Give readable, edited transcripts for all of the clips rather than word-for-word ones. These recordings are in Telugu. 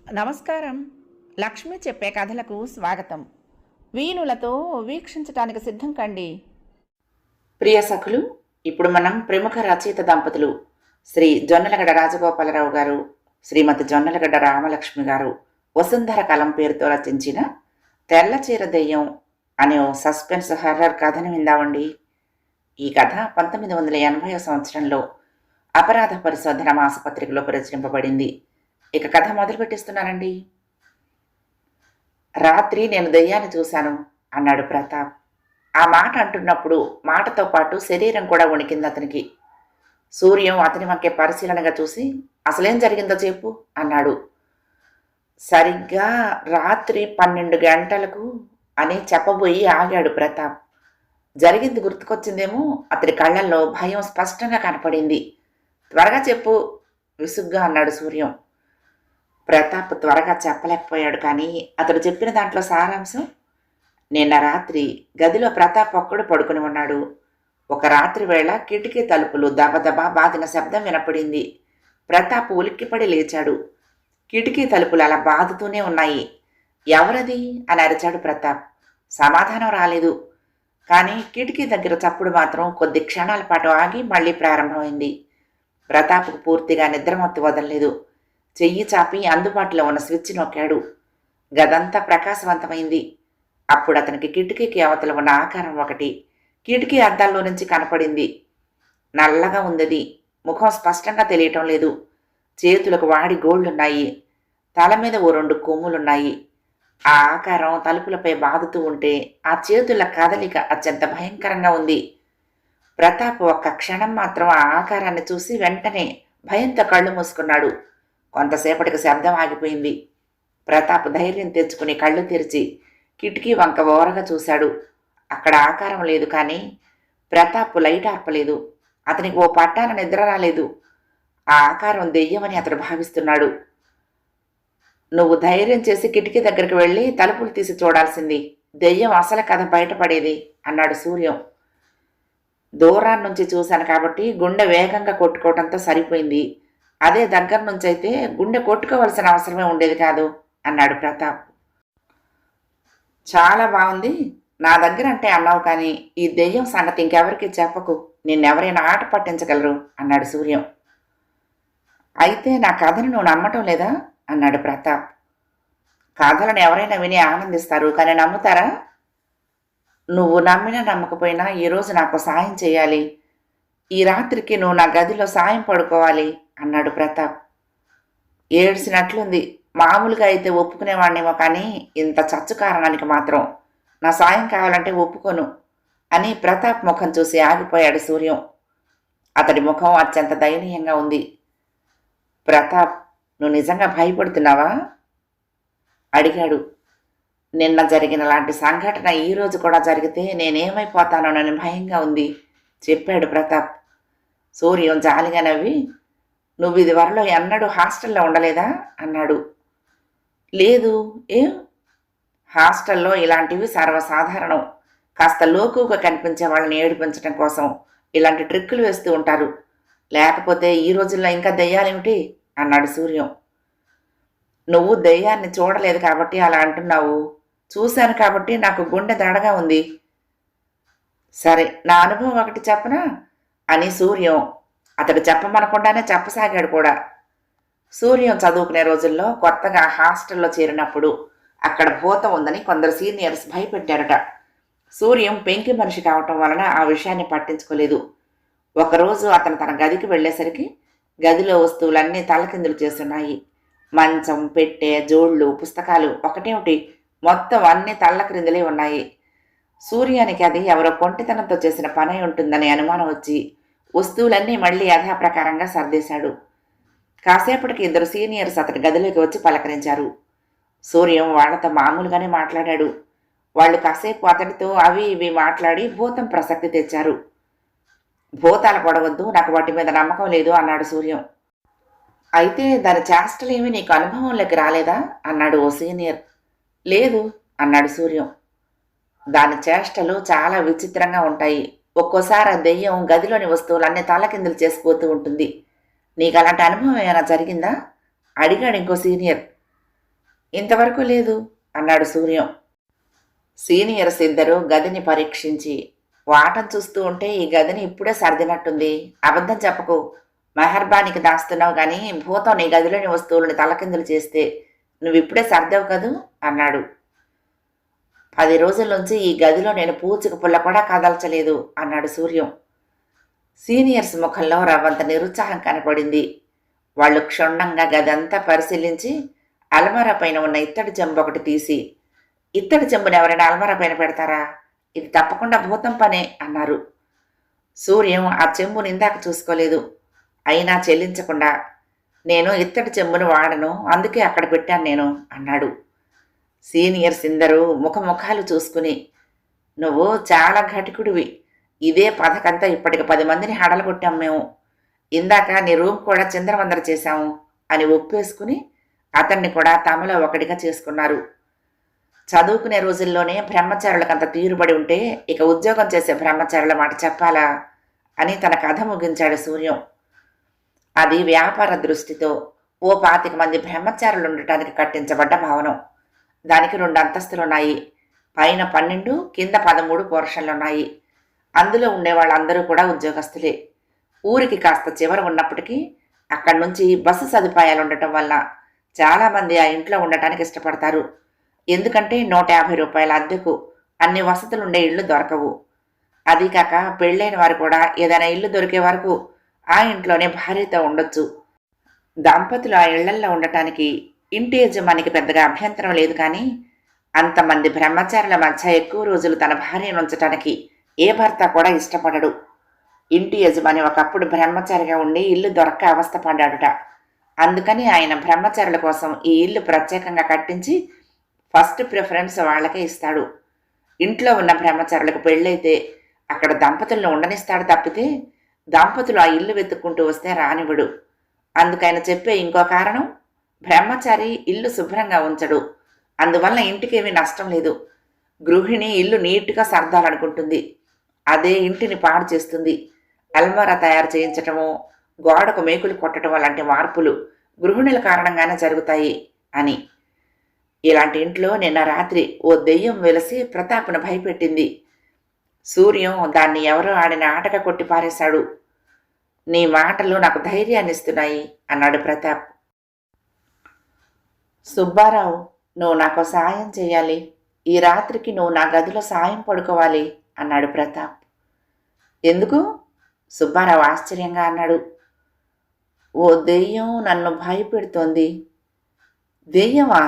నమస్కారం. లక్ష్మి చెప్పే కథలకు స్వాగతం. వీణులతో వీక్షించటానికి సిద్ధం కండి. ప్రియ సఖులు, ఇప్పుడు మనం ప్రముఖ రచయిత దంపతులు శ్రీ జొన్నలగడ్డ రాజగోపాలరావు గారు, శ్రీమతి జొన్నలగడ్డ రామలక్ష్మి గారు వసుంధర కలం పేరుతో రచించిన తెల్లచీర దెయ్యం అనే ఓ సస్పెన్స్ హర్రర్ కథను విందామండి. ఈ కథ 1980 సంవత్సరంలో అపరాధ పరిశోధన మాసపత్రికలో ప్రచురింపబడింది. ఇక కథ మొదలు పెట్టిస్తున్నానండి. రాత్రి నేను దెయ్యాన్ని చూశాను అన్నాడు ప్రతాప్. ఆ మాట అంటున్నప్పుడు మాటతో పాటు శరీరం కూడా వణికింది అతనికి. సూర్యం అతని వంకే పరిశీలనగా చూసి, అసలేం జరిగిందో చెప్పు అన్నాడు. సరిగ్గా రాత్రి 12 గంటలకు అని చెప్పబోయి ఆగాడు ప్రతాప్. జరిగింది గుర్తుకొచ్చిందేమో. అతడి కళ్ళల్లో భయం స్పష్టంగా కనపడింది. త్వరగా చెప్పు విసుగ్గా అన్నాడు సూర్యం. ప్రతాప్ త్వరగా చెప్పలేకపోయాడు. కానీ అతడు చెప్పిన దాంట్లో సారాంశం, నిన్న రాత్రి గదిలో ప్రతాప్ ఒక్కడు పడుకుని ఉన్నాడు. ఒక రాత్రి వేళ కిటికీ తలుపులు దబదబా బాదిన శబ్దం వినపడింది. ప్రతాప్ ఉలిక్కిపడి లేచాడు. కిటికీ తలుపులు అలా బాదుతూనే ఉన్నాయి. ఎవరది అని అరిచాడు ప్రతాప్. సమాధానం రాలేదు. కానీ కిటికీ దగ్గర చప్పుడు మాత్రం కొద్ది క్షణాల పాటు ఆగి మళ్ళీ ప్రారంభమైంది. ప్రతాప్కు పూర్తిగా నిద్రమత్తు వదలలేదు. చెయ్యి చాపి అందుబాటులో ఉన్న స్విచ్ నొక్కాడు. గదంతా ప్రకాశవంతమైంది. అప్పుడు అతనికి కిటికీకి అవతల ఉన్న ఆకారం ఒకటి కిటికీ అద్దాల్లో నుంచి కనపడింది. నల్లగా ఉందది. ముఖం స్పష్టంగా తెలియటం లేదు. చేతులకు వాడి గోళ్లున్నాయి. తల మీద ఓ 2 కొమ్ములున్నాయి. ఆ ఆకారం తలుపులపై బాదుతూ ఉంటే ఆ చేతుల కదలిక అత్యంత భయంకరంగా ఉంది. ప్రతాప్ ఒక్క క్షణం మాత్రం ఆ ఆకారాన్ని చూసి వెంటనే భయంతో కళ్ళు మూసుకున్నాడు. కొంతసేపటికి శబ్దం ఆగిపోయింది. ప్రతాప్ ధైర్యం తెచ్చుకుని కళ్ళు తెరిచి కిటికీ వంక ఓరగా చూశాడు. అక్కడ ఆకారం లేదు. కానీ ప్రతాప్ లైట్ ఆర్పలేదు. అతనికి ఓ పట్టాన నిద్ర రాలేదు. ఆ ఆకారం దెయ్యమని అతడు భావిస్తున్నాడు. నువ్వు ధైర్యం చేసి కిటికీ దగ్గరికి వెళ్ళి తలుపులు తీసి చూడాల్సింది. దెయ్యం అసలు కథ బయటపడేది అన్నాడు సూర్యం. దూరాన్నించి చూశాను కాబట్టి గుండె వేగంగా కొట్టుకోవడంతో సరిపోయింది. అదే దగ్గర నుంచి అయితే గుండె కొట్టుకోవాల్సిన అవసరమే ఉండేది కాదు అన్నాడు ప్రతాప్. చాలా బాగుంది. నా దగ్గర అంటే అన్నావు, కానీ ఈ దెయ్యం సంగతి ఇంకెవరికి చెప్పకు. నిన్నెవరైనా ఆట పట్టించగలరు అన్నాడు సూర్యం. అయితే నా కథను నువ్వు నమ్మటం లేదా అన్నాడు ప్రతాప్. కథలను ఎవరైనా విని ఆనందిస్తారు, కానీ నమ్ముతారా? నువ్వు నమ్మినా నమ్మకపోయినా ఈరోజు నాకు సాయం చేయాలి. ఈ రాత్రికి నువ్వు నా గదిలో సాయం పడుకోవాలి అన్నాడు ప్రతాప్. ఏడ్చినట్లుంది. మామూలుగా అయితే ఒప్పుకునేవాణ్ణేమో, కానీ ఇంత చచ్చు కారణానికి మాత్రం నా సాయం కావాలంటే ఒప్పుకోను అని ప్రతాప్ ముఖం చూసి ఆగిపోయాడు సూర్యం. అతడి ముఖం అత్యంత దయనీయంగా ఉంది. ప్రతాప్, నువ్వు నిజంగా భయపడుతున్నావా అడిగాడు. నిన్న జరిగిన లాంటి సంఘటన ఈరోజు కూడా జరిగితే నేనేమైపోతానోనని భయంగా ఉంది చెప్పాడు ప్రతాప్. సూర్యం జాలిగా నవ్వి, నువ్వు ఇది వరలో ఎన్నడూ హాస్టల్లో ఉండలేదా అన్నాడు. లేదు. ఏం? హాస్టల్లో ఇలాంటివి సర్వసాధారణం. కాస్త లోకుగా కనిపించే వాళ్ళని ఏడిపించడం కోసం ఇలాంటి ట్రిక్కులు వేస్తూ ఉంటారు. లేకపోతే ఈ రోజుల్లో ఇంకా దెయ్యాలేమిటి అన్నాడు సూర్యం. నువ్వు దెయ్యాన్ని చూడలేదు కాబట్టి అలా అంటున్నావు. చూశాను కాబట్టి నాకు గుండె దడగా ఉంది. సరే, నా అనుభవం ఒకటి చెప్పనా అని సూర్యం అతడు చెప్పమనకుండానే చెప్పసాగాడు కూడా. సూర్యం చదువుకునే రోజుల్లో కొత్తగా హాస్టల్లో చేరినప్పుడు అక్కడ భూతం ఉందని కొందరు సీనియర్స్ భయపెట్టారట. సూర్యం పెంకి మనిషి కావటం వలన ఆ విషయాన్ని పట్టించుకోలేదు. ఒకరోజు అతను తన గదికి వెళ్ళేసరికి గదిలో వస్తువులన్నీ తలకిందులు చేస్తున్నాయి. మంచం, పెట్టె, జోళ్ళు, పుస్తకాలు ఒకటేమిటి మొత్తం అన్నీ తల్లక్రిందులే ఉన్నాయి. సూర్యానికి అది ఎవరో కొంటితనంతో చేసిన పని ఉంటుందని అనుమానం వచ్చి వస్తువులన్నీ మళ్ళీ యథాప్రకారంగా సర్దేశాడు. కాసేపటికి 2 సీనియర్స్ అతని గదిలోకి వచ్చి పలకరించారు. సూర్యం వాళ్లతో మామూలుగానే మాట్లాడాడు. వాళ్ళు కాసేపు అతడితో అవి ఇవి మాట్లాడి భూతం ప్రసక్తి తెచ్చారు. భూతాలు పడవద్దు, నాకు వాటి మీద నమ్మకం లేదు అన్నాడు సూర్యం. అయితే దాని చేష్టలేమి నీకు అనుభవంలోకి రాలేదా అన్నాడు ఓ సీనియర్. లేదు అన్నాడు సూర్యం. దాని చేష్టలు చాలా విచిత్రంగా ఉంటాయి. ఒక్కోసారి ఆ దెయ్యం గదిలోని వస్తువులన్నీ తలకిందులు చేసిపోతూ ఉంటుంది. నీకు అలాంటి అనుభవం ఏమైనా జరిగిందా అడిగాడు ఇంకో సీనియర్. ఇంతవరకు లేదు అన్నాడు సూర్యం. సీనియర్స్ ఇద్దరు గదిని పరీక్షించి, వాటం చూస్తూ ఉంటే ఈ గదిని ఇప్పుడే సర్దినట్టుంది. అబద్ధం చెప్పకు. మెహర్బానికి దాస్తున్నావు గాని భూతం నీ గదిలోని వస్తువులను తలకిందులు చేస్తే నువ్విప్పుడే సర్దావు కదూ అన్నాడు. 10 రోజుల నుంచి ఈ గదిలో నేను పూచిక పుల్ల కూడా కదల్చలేదు అన్నాడు సూర్యం. సీనియర్స్ ముఖంలో రవ్వంత నిరుత్సాహం కనపడింది. వాళ్ళు క్షుణ్ణంగా గదంతా పరిశీలించి అల్మారా పైన ఉన్న ఇత్తడి చెంబు ఒకటి తీసి, ఇత్తడి చెంబుని ఎవరైనా అల్మారా పైన పెడతారా? ఇది తప్పకుండా భూతం పనే అన్నారు. సూర్యం ఆ చెంబుని ఇందాక చూసుకోలేదు. అయినా చెల్లించకుండా, నేను ఇత్తడి చెంబును వాడను, అందుకే అక్కడ పెట్టాను నేను అన్నాడు. సీనియర్స్ ఇందరూ ముఖముఖాలు చూసుకుని, నువ్వు చాలా ఘటికుడివి. ఇదే పథకంతా ఇప్పటికి 10 మందిని హడలగొట్టాం మేము. ఇందాక నీ రూమ్ కూడా చిందరవందర చేశాము అని ఒప్పేసుకుని అతన్ని కూడా తమలో ఒకటిగా చేసుకున్నారు. చదువుకునే రోజుల్లోనే బ్రహ్మచారులకంత తీరుబడి ఉంటే ఇక ఉద్యోగం చేసే బ్రహ్మచారుల మాట చెప్పాలా అని తన కథ ముగించాడు సూర్యం. అది వ్యాపార దృష్టితో ఓ 25 మంది బ్రహ్మచారులు ఉండటానికి కట్టించబడ్డ భవనం. దానికి 2 అంతస్తులున్నాయి. పైన 12, కింద 13 పోర్షన్లున్నాయి. అందులో ఉండే వాళ్ళందరూ కూడా ఉద్యోగస్తులే. ఊరికి కాస్త చివర ఉన్నప్పటికీ అక్కడి నుంచి బస్సు సదుపాయాలు ఉండటం వల్ల చాలామంది ఆ ఇంట్లో ఉండటానికి ఇష్టపడతారు. ఎందుకంటే 150 రూపాయల అద్దెకు అన్ని వసతులుండే ఇళ్ళు దొరకవు. అదీకాక పెళ్ళైన వారు కూడా ఏదైనా ఇల్లు దొరికే వరకు ఆ ఇంట్లోనే భార్యతో ఉండొచ్చు. దంపతులు ఆ ఇళ్లల్లో ఉండటానికి ఇంటి యజమానికి పెద్దగా అభ్యంతరం లేదు. కానీ అంతమంది బ్రహ్మచారుల మధ్య ఎక్కువ రోజులు తన భార్యను ఉంచటానికి ఏ భర్త కూడా ఇష్టపడడు. ఇంటి యజమాని ఒకప్పుడు బ్రహ్మచారిగా ఉండి ఇల్లు దొరక్క అవస్థపడ్డాడుట. అందుకని ఆయన బ్రహ్మచారుల కోసం ఈ ఇల్లు ప్రత్యేకంగా కట్టించి ఫస్ట్ ప్రిఫరెన్స్ వాళ్ళకే ఇస్తాడు. ఇంట్లో ఉన్న బ్రహ్మచారులకు పెళ్ళైతే అక్కడ దంపతులను ఉండనిస్తాడు తప్పితే దంపతులు ఆ ఇల్లు వెతుక్కుంటూ వస్తే రానివ్వడు. అందుకైన చెప్పే ఇంకో కారణం, బ్రహ్మచారి ఇల్లు శుభ్రంగా ఉంచడు. అందువల్ల ఇంటికేమీ నష్టం లేదు. గృహిణి ఇల్లు నీట్గా సర్దాలనుకుంటుంది, అదే ఇంటిని పాడు చేస్తుంది. అల్మారా తయారు చేయించటము, గోడకు మేకులు కొట్టడం లాంటి మార్పులు గృహిణుల కారణంగానే జరుగుతాయి అని. ఇలాంటి ఇంట్లో నిన్న రాత్రి ఓ దెయ్యం వెలసి ప్రతాప్ను భయపెట్టింది. సూర్యం దాన్ని ఎవరో ఆడిన ఆటగా కొట్టి పారేశాడు. నీ మాటలు నాకు ధైర్యాన్ని ఇస్తున్నాయి అన్నాడు ప్రతాప్. సుబ్బారావు, నువ్వు నాకు సాయం చేయాలి. ఈ రాత్రికి నువ్వు నా గదిలో సాయం పడుకోవాలి అన్నాడు ప్రతాప్. ఎందుకు? సుబ్బారావు ఆశ్చర్యంగా అన్నాడు. ఓ దెయ్యం నన్ను భయపెడుతోంది. దెయ్యమా?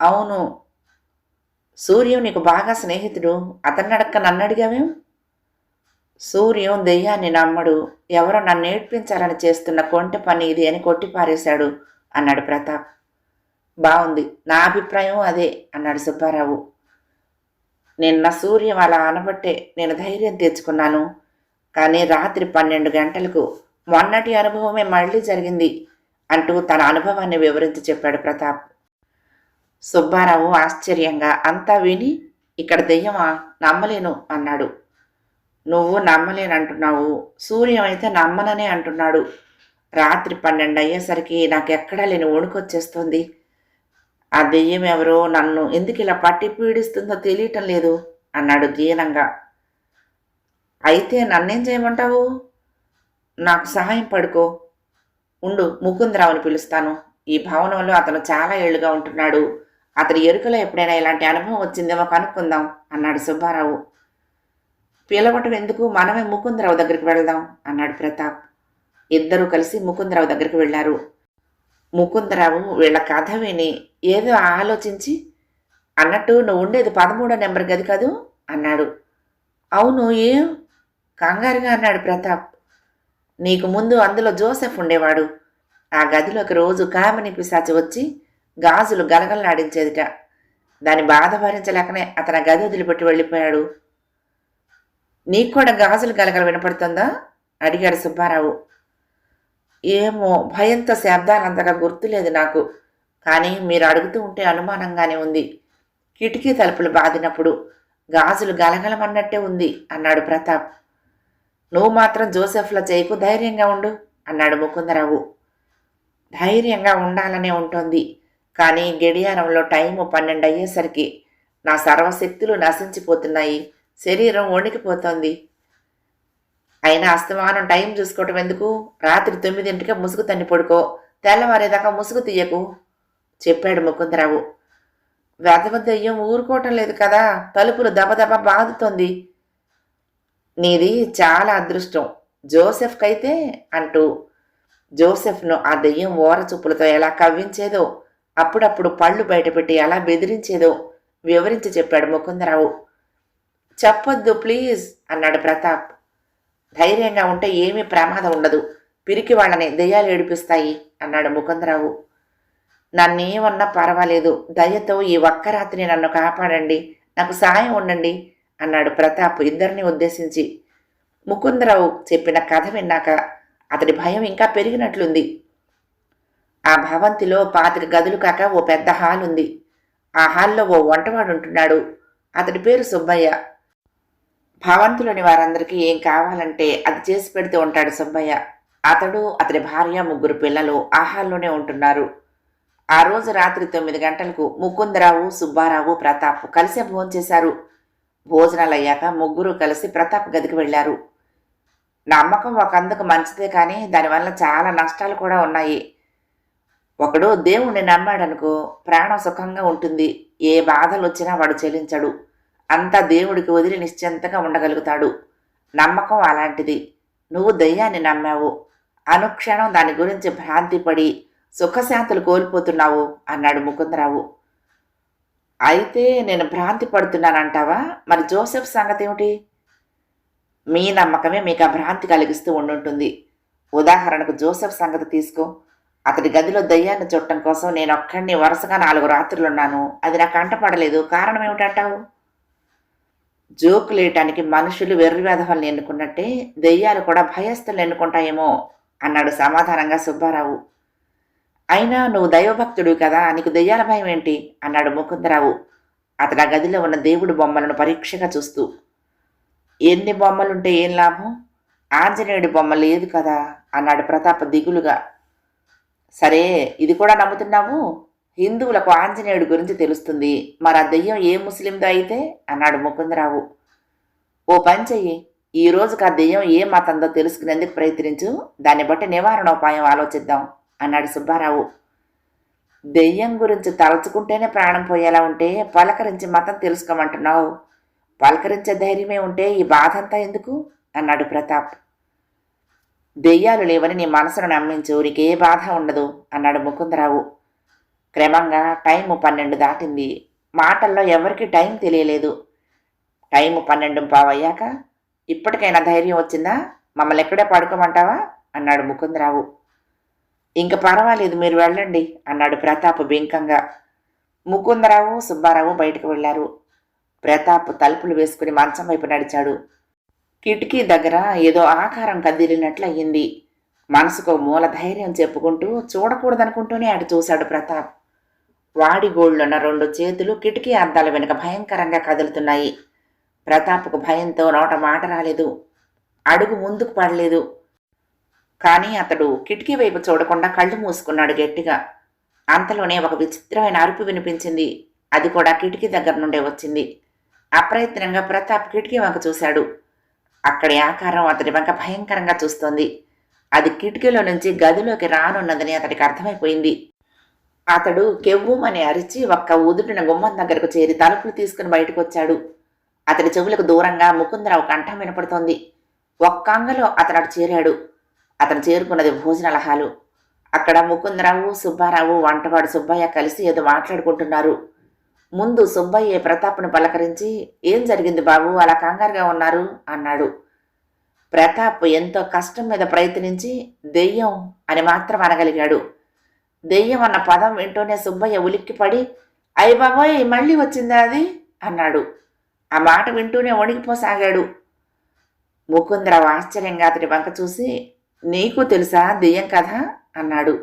అవును. సూర్యం నీకు బాగా స్నేహితుడు, అతన్ని అడక్క నన్ను అడిగావేం? సూర్యం దెయ్యాన్ని నమ్మడు, ఎవరో నన్ను ఏడ్పించాలని చేస్తున్న కొంటె పని ఇది అని కొట్టిపారేశాడు అన్నాడు ప్రతాప్. బాగుంది, నా అభిప్రాయం అదే అన్నాడు సుబ్బారావు. నిన్న సూర్యం అలా అనబట్టే నేను ధైర్యం తెచ్చుకున్నాను. కానీ రాత్రి 12 గంటలకు మొన్నటి అనుభవమే మళ్ళీ జరిగింది అంటూ తన అనుభవాన్ని వివరించి చెప్పాడు ప్రతాప్. సుబ్బారావు ఆశ్చర్యంగా అంతా విని, ఇక్కడ దెయ్యమా? నమ్మలేను అన్నాడు. నువ్వు నమ్మలేనంటున్నావు, సూర్యం అయితే నమ్మననే అంటున్నాడు. రాత్రి 12 అయ్యేసరికి నాకెక్కడా లేని వణుకొచ్చేస్తుంది. ఆ దెయ్యం ఎవరో నన్ను ఎందుకు ఇలా పట్టి పీడిస్తుందో తెలియటం లేదు అన్నాడు దీనంగా. అయితే నన్నేం చేయమంటావు? నాకు సహాయం పడుకో. ఉండు, ముకుందరావుని పిలుస్తాను. ఈ భవనంలో అతను చాలా ఏళ్లుగా ఉంటున్నాడు. అతని ఎరుకలో ఎప్పుడైనా ఇలాంటి అనుభవం వచ్చిందేమో కనుక్కుందాం అన్నాడు సుబ్బారావు. పిలవటం ఎందుకు, మనమే ముకుందరావు దగ్గరికి వెళ్దాం అన్నాడు ప్రతాప్. ఇద్దరూ కలిసి ముకుందరావు దగ్గరికి వెళ్లారు. ముకుందరావు వీళ్ల కథ విని ఏదో ఆలోచించి, అన్నట్టు నువ్వు ఉండేది 13వ నెంబర్ గది కదూ అన్నాడు. అవును, ఏం? కంగారుగా అన్నాడు ప్రతాప్. నీకు ముందు అందులో జోసెఫ్ ఉండేవాడు. ఆ గదిలోకి రోజు కామిని పిశాచి వచ్చి గాజులు గలగలలాడించేదిట. దాని బాధ భరించలేకనే అతను గది వదిలిపెట్టి వెళ్ళిపోయాడు. నీకు కూడా గాజులు గలగల వినపడుతుందా అడిగాడు సుబ్బారావు. ఏమో, భయంతో శబ్దాలంతగా గుర్తులేదు నాకు. కానీ మీరు అడుగుతూ ఉంటే అనుమానంగానే ఉంది. కిటికీ తలుపులు బాదినప్పుడు గాజులు గలగలమన్నట్టే ఉంది అన్నాడు ప్రతాప్. నువ్వు మాత్రం జోసెఫ్లా చేయకు, ధైర్యంగా ఉండు అన్నాడు ముకుందరావు. ధైర్యంగా ఉండాలనే ఉంటుంది, కానీ గడియారంలో టైము 12 అయ్యేసరికి నా సర్వశక్తులు నశించిపోతున్నాయి. శరీరం వణికిపోతోంది. అయినా అస్తమానం టైం చూసుకోవటం ఎందుకు? రాత్రి 9ంటికే ముసుగు తన్ని పడుకో, తెల్లవారేదాకా ముసుగు తీయకు చెప్పాడు ముకుందరావు. దెయ్యం ఊరుకోవటం లేదు కదా, తలుపులు దబదబ బాదుతోంది. నీది చాలా అదృష్టం, జోసెఫ్కైతే అంటూ జోసెఫ్ను ఆ దెయ్యం ఓరచూపులతో ఎలా కవ్వించేదో, అప్పుడప్పుడు పళ్ళు బయటపెట్టి ఎలా బెదిరించేదో వివరించి చెప్పాడు ముకుందరావు. చెప్పొద్దు ప్లీజ్ అన్నాడు ప్రతాప్. ధైర్యంగా ఉంటే ఏమీ ప్రమాదం ఉండదు, పిరికి వాళ్ళని దెయ్యాలు ఏడిపిస్తాయి అన్నాడు ముకుందరావు. నన్నేమన్నా పర్వాలేదు, దయతో ఈ ఒక్క రాత్రి నన్ను కాపాడండి, నాకు సాయం ఉండండి అన్నాడు ప్రతాప్ ఇద్దరిని ఉద్దేశించి. ముకుందరావు చెప్పిన కథ విన్నాక అతడి భయం ఇంకా పెరిగినట్లుంది. ఆ భవంతిలో 25 గదులు కాక ఓ పెద్ద హాల్ ఉంది. ఆ హాల్లో ఓ వంటవాడు ఉంటున్నాడు. అతడి పేరు సుబ్బయ్య. భవంతిలోని వారందరికీ ఏం కావాలంటే అది చేసి పెడుతూ ఉంటాడు సుబ్బయ్య. అతడు, అతడి భార్య, 3 పిల్లలు ఆ హాల్లోనే ఉంటున్నారు. ఆ రోజు రాత్రి 9 గంటలకు ముకుందరావు, సుబ్బారావు, ప్రతాప్ కలిసే భోంచేశారు. భోజనాలయ్యాక ముగ్గురు కలిసి ప్రతాప్ గదికి వెళ్లారు. నమ్మకం ఒకందుకు మంచిదే కానీ దానివల్ల చాలా నష్టాలు కూడా ఉన్నాయి. ఒకడు దేవుణ్ణి నమ్మాడనుకో, ప్రాణం సుఖంగా ఉంటుంది. ఏ బాధలు వచ్చినా వాడు చెల్లించడు. అంతా దేవుడికి వదిలి నిశ్చింతగా ఉండగలుగుతాడు. నమ్మకం అలాంటిది. నువ్వు దయ్యాన్ని నమ్మావు, అనుక్షణం దాని గురించి భ్రాంతిపడి సుఖశాంతులు కోల్పోతున్నావు అన్నాడు ముకుందరావు. అయితే నేను భ్రాంతి పడుతున్నానంటావా? మరి జోసెఫ్ సంగతి ఏమిటి? మీ నమ్మకమే మీకు ఆ భ్రాంతి కలిగిస్తూ ఉండుంటుంది. ఉదాహరణకు జోసెఫ్ సంగతి తీసుకో. అతడి గదిలో దయ్యాన్ని చూడటం కోసం నేను ఒక్కడిని వరుసగా 4 రాత్రులున్నాను. అది నాకు అంటపడలేదు. కారణం ఏమిటంటావు? జోకులేయటానికి మనుషులు వెర్రివేధవాల్ని ఎన్నుకున్నట్టే దెయ్యాలు కూడా భయస్థులు ఎన్నుకుంటాయేమో అన్నాడు సమాధానంగా సుబ్బారావు. అయినా నువ్వు దైవభక్తుడు కదా, నీకు దెయ్యాల భయం ఏంటి అన్నాడు ముకుందరావు అతడు ఆ గదిలో ఉన్న దేవుడి బొమ్మలను పరీక్షగా చూస్తూ. ఎన్ని బొమ్మలుంటే ఏం లాభం? ఆంజనేయుడి బొమ్మ లేదు కదా అన్నాడు ప్రతాప్ దిగులుగా. సరే, ఇది కూడా నమ్ముతున్నావు? హిందువులకు ఆంజనేయుడి గురించి తెలుస్తుంది, మరి ఆ దెయ్యం ఏ ముస్లిందో అయితే అన్నాడు ముకుందరావు. ఓ పని చెయ్యి, ఈ రోజుకు ఆ దెయ్యం ఏ మతందో తెలుసుకునేందుకు ప్రయత్నించు, దాన్ని బట్టి నివారణోపాయం ఆలోచిద్దాం అన్నాడు సుబ్బారావు. దెయ్యం గురించి తలచుకుంటేనే ప్రాణం పోయేలా ఉంటే పలకరించి మతం తెలుసుకోమంటున్నావు. పలకరించే ధైర్యమే ఉంటే ఈ బాధంతా ఎందుకు అన్నాడు ప్రతాప్. దెయ్యాలు లేవని నీ మనసును నమ్మించు, నీకే బాధ ఉండదు అన్నాడు ముకుందరావు. క్రమంగా టైము 12 దాటింది. మాటల్లో ఎవరికీ టైం తెలియలేదు. టైము 12:15 అయ్యాక ఇప్పటికైనా ధైర్యం వచ్చిందా? మమ్మల్ని ఎక్కడే పడుకోమంటావా అన్నాడు ముకుందరావు. ఇంక పర్వాలేదు, మీరు వెళ్ళండి అన్నాడు ప్రతాప్ బింకంగా. ముకుందరావు, సుబ్బారావు బయటకు వెళ్లారు. ప్రతాప్ తలుపులు వేసుకుని మంచం వైపు నడిచాడు. కిటికీ దగ్గర ఏదో ఆకారం కదిలినట్లు అయ్యింది. మనసుకు మూల ధైర్యం చెప్పుకుంటూ చూడకూడదనుకుంటూనే అటు చూశాడు ప్రతాప్. వాడి గోళ్లున్న 2 చేతులు కిటికీ అద్దాల వెనుక భయంకరంగా కదులుతున్నాయి. ప్రతాప్కు భయంతో నోట మాట రాలేదు, అడుగు ముందుకు పడలేదు. కానీ అతడు కిటికీ వైపు చూడకుండా కళ్ళు మూసుకున్నాడు గట్టిగా. అంతలోనే ఒక విచిత్రమైన అరుపు వినిపించింది. అది కూడా కిటికీ దగ్గర నుండే వచ్చింది. అప్రయత్నంగా ప్రతాప్ కిటికీ వంక చూశాడు. అక్కడి ఆకారం అతడి వంక భయంకరంగా చూస్తోంది. అది కిటికీలో నుంచి గదిలోకి రానున్నదని అతడికి అర్థమైపోయింది. అతడు కెవ్వుమని అరిచి ఒక్క ఉదుటిన గుమ్మం దగ్గరకు చేరి తలుపులు తీసుకుని బయటకు వచ్చాడు. అతడి చెవులకు దూరంగా ముకుందరావు కంఠం వినపడుతోంది. ఒక్కంగలో అతడు చేరాడు. అతను చేరుకున్నది భోజనాల హాలు. అక్కడ ముకుందరావు, సుబ్బారావు, వంటవాడు సుబ్బయ్య కలిసి ఏదో మాట్లాడుకుంటున్నారు. ముందు సుబ్బయ్య ప్రతాప్ను పలకరించి, ఏం జరిగింది బాబు, అలా కంగారుగా ఉన్నారు అన్నాడు. ప్రతాప్ ఎంతో కష్టం మీద ప్రయత్నించి దెయ్యం అని మాత్రం అనగలిగాడు. దెయ్యం అన్న పదం వింటూనే సుబ్బయ్య ఉలిక్కిపడి, అయ్య బాబోయ్, మళ్ళీ వచ్చిందా అది అన్నాడు. ఆ మాట వింటూనే వణికిపోసాగాడు. ముకుందరావు ఆశ్చర్యంగా అతడి వంక చూసి, నీకు తెలుసా దెయ్యం కథ అన్నాడు.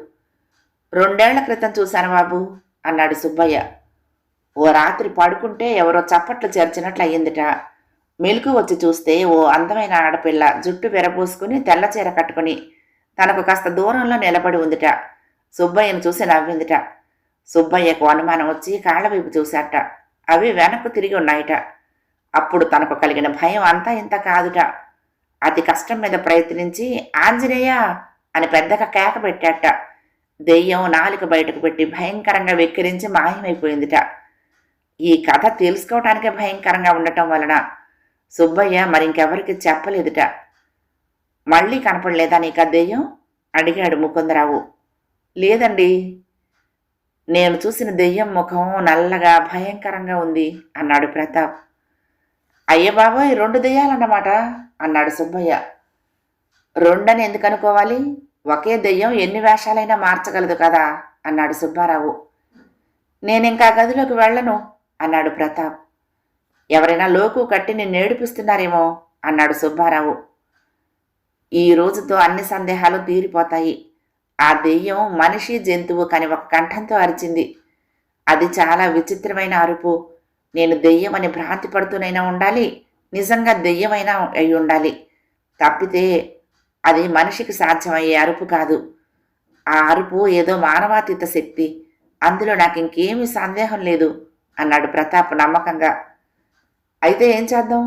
2 ఏళ్ల క్రితం చూశాను బాబు అన్నాడు సుబ్బయ్య. ఓ రాత్రి పడుకుంటే ఎవరో చప్పట్లు చేర్చినట్లు అయ్యిందిట. మెలకు వచ్చి చూస్తే ఓ అందమైన ఆడపిల్ల జుట్టు విరబోసుకుని తెల్లచీర కట్టుకుని తనకు కాస్త దూరంలో నిలబడి ఉందిట. సుబ్బయ్యను చూసి నవ్విందిట. సుబ్బయ్యకు అనుమానం వచ్చి కాళ్ళ వైపు చూశాట. అవి వెనక్కు తిరిగి ఉన్నాయట. అప్పుడు తనకు కలిగిన భయం అంతా ఇంత కాదుట. అతి కష్టం మీద ప్రయత్నించి ఆంజనేయ అని పెద్దగా కేక పెట్టాట. దెయ్యం నాలుక బయటకు పెట్టి భయంకరంగా వెక్కిరించి మాయమైపోయిందిట. ఈ కథ తెలుసుకోవటానికే భయంకరంగా ఉండటం వలన సుబ్బయ్య మరింకెవరికి చెప్పలేదుట. మళ్ళీ కనపడలేదా నీకు ఆ దెయ్యం? అడిగాడు ముకుందరావు. లేదండి, నేను చూసిన దెయ్యం ముఖం నల్లగా భయంకరంగా ఉంది అన్నాడు ప్రతాప్. అయ్య బాబోయ్, 2 దెయ్యాలన్నమాట అన్నాడు సుబ్బయ్య. రెండని ఎందుకు అనుకోవాలి? ఒకే దెయ్యం ఎన్ని వేషాలైనా మార్చగలదు కదా అన్నాడు సుబ్బారావు. నేనింకా గదిలోకి వెళ్ళను అన్నాడు ప్రతాప్. ఎవరైనా లోకు కట్టి నిన్ను ఏడిపిస్తున్నారేమో అన్నాడు సుబ్బారావు. ఈ రోజుతో అన్ని సందేహాలు తీరిపోతాయి. ఆ దెయ్యం మనిషి జంతువు కాని ఒక కంఠంతో అరిచింది. అది చాలా విచిత్రమైన అరుపు. నేను దెయ్యమని భ్రాంతి పడుతూనైనా ఉండాలి, నిజంగా దెయ్యమైనా అయి ఉండాలి. తప్పితే అది మనిషికి సాధ్యమయ్యే అరుపు కాదు. ఆ అరుపు ఏదో మానవాతీత శక్తి. అందులో నాకు ఇంకేమీ సందేహం లేదు అన్నాడు ప్రతాప్ నమ్మకంగా. అయితే ఏం చేద్దాం?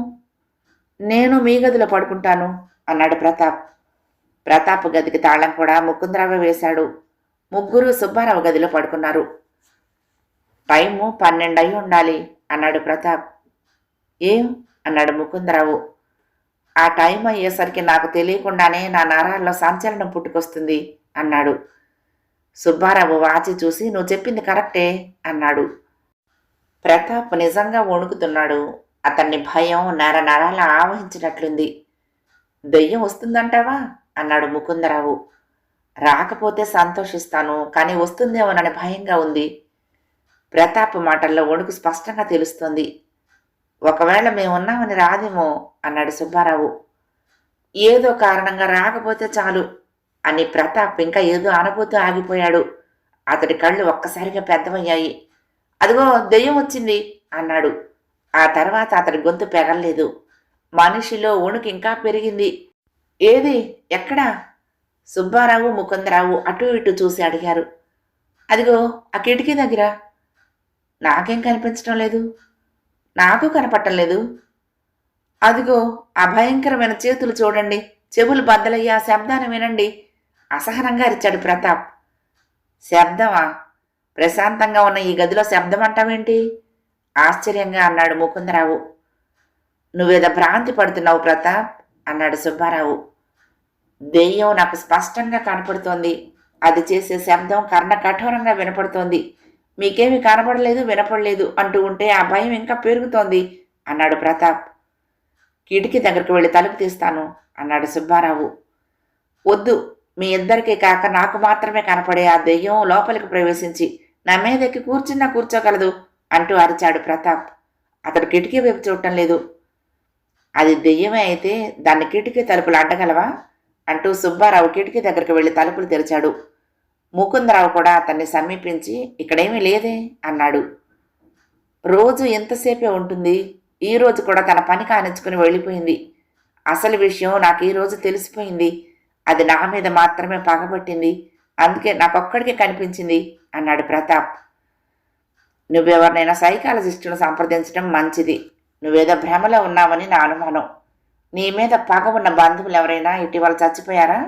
నేను మీ గదిలో పడుకుంటాను అన్నాడు ప్రతాప్. ప్రతాప్ గదికి తాళం కూడా ముకుందరావు వేశాడు. ముగ్గురు సుబ్బారావు గదిలో పడుకున్నారు. టైము 12 అయి ఉండాలి అన్నాడు ప్రతాప్. ఏం అన్నాడు ముకుందరావు. ఆ టైం అయ్యేసరికి నాకు తెలియకుండానే నా నరాల్లో సంచలనం పుట్టుకొస్తుంది అన్నాడు. సుబ్బారావు వాచి చూసి నువ్వు చెప్పింది కరెక్టే అన్నాడు. ప్రతాప్ నిజంగా వణుకుతున్నాడు. అతన్ని భయం నరాల ఆవహించినట్లుంది. దెయ్యం వస్తుందంటావా అన్నాడు ముకుందరావు. రాకపోతే సంతోషిస్తాను, కానీ వస్తుందేమోనని భయంగా ఉంది. ప్రతాప్ మాటల్లో వణుకు స్పష్టంగా తెలుస్తోంది. ఒకవేళ మేమున్నామని రాదేమో అన్నాడు సుబ్బారావు. ఏదో కారణంగా రాకపోతే చాలు అని ప్రతాప్ ఇంకా ఏదో అనుభూతి ఆగిపోయాడు. అతడి కళ్ళు ఒక్కసారిగా పెద్దవయ్యాయి. అదిగో దెయ్యం వచ్చింది అన్నాడు. ఆ తర్వాత అతడి గొంతు పెగల్లేదు. మనిషిలో వణుకు ఇంకా పెరిగింది. ఏది? ఎక్కడా? సుబ్బారావు ముకుందరావు అటూ ఇటూ చూసి అడిగారు. అదిగో ఆ కిటికీ దగ్గర. నాకేం కనిపించడం లేదు. నాకు కనపట్టం లేదు. అదిగో ఆ భయంకరమైన చేతులు చూడండి. చెవులు బద్దలయ్యి ఆ శబ్దాన్ని వినండి అసహనంగా అరిచాడు ప్రతాప్. శబ్దమా? ప్రశాంతంగా ఉన్న ఈ గదిలో శబ్దం అంటావేంటి ఆశ్చర్యంగా అన్నాడు ముకుందరావు. నువ్వేదో భ్రాంతి పడుతున్నావు ప్రతాప్ అన్నాడు సుబ్బారావు. దెయ్యం నాకు స్పష్టంగా కనపడుతోంది. అది చేసే శబ్దం కర్ణ కఠోరంగా వినపడుతోంది. మీకేమీ కనపడలేదు, వినపడలేదు అంటూ ఉంటే ఆ భయం ఇంకా పెరుగుతోంది అన్నాడు ప్రతాప్. కిటికీ దగ్గరకు వెళ్ళి తలుపు తీస్తాను అన్నాడు సుబ్బారావు. వద్దు, మీ ఇద్దరికీ కాక నాకు మాత్రమే కనపడే ఆ దెయ్యం లోపలికి ప్రవేశించి నా మీదెక్కి కూర్చున్నా కూర్చోగలదు అంటూ అరిచాడు ప్రతాప్. అతడు కిటికీ వైపు చూడటం లేదు. అది దెయ్యమే అయితే దాన్ని కిటికీ తలుపులు అడ్డగలవా అంటూ సుబ్బారావు కిటికీ దగ్గరికి వెళ్ళి తలుపులు తెరిచాడు. ముకుందరావు కూడా అతన్ని సమీపించి ఇక్కడేమీ లేదే అన్నాడు. రోజు ఎంతసేపే ఉంటుంది, ఈరోజు కూడా తన పని కానించుకుని వెళ్ళిపోయింది. అసలు విషయం నాకు ఈరోజు తెలిసిపోయింది. అది నా మీద మాత్రమే పగబట్టింది. అందుకే నాకొక్కడికే కనిపించింది అన్నాడు ప్రతాప్. నువ్వెవరినైనా సైకాలజిస్టును సంప్రదించడం మంచిది. నువ్వేదో భ్రమలో ఉన్నావని నా అనుమానం. నీ మీద పగ ఉన్న బంధువులు ఎవరైనా ఇటీవల చచ్చిపోయారా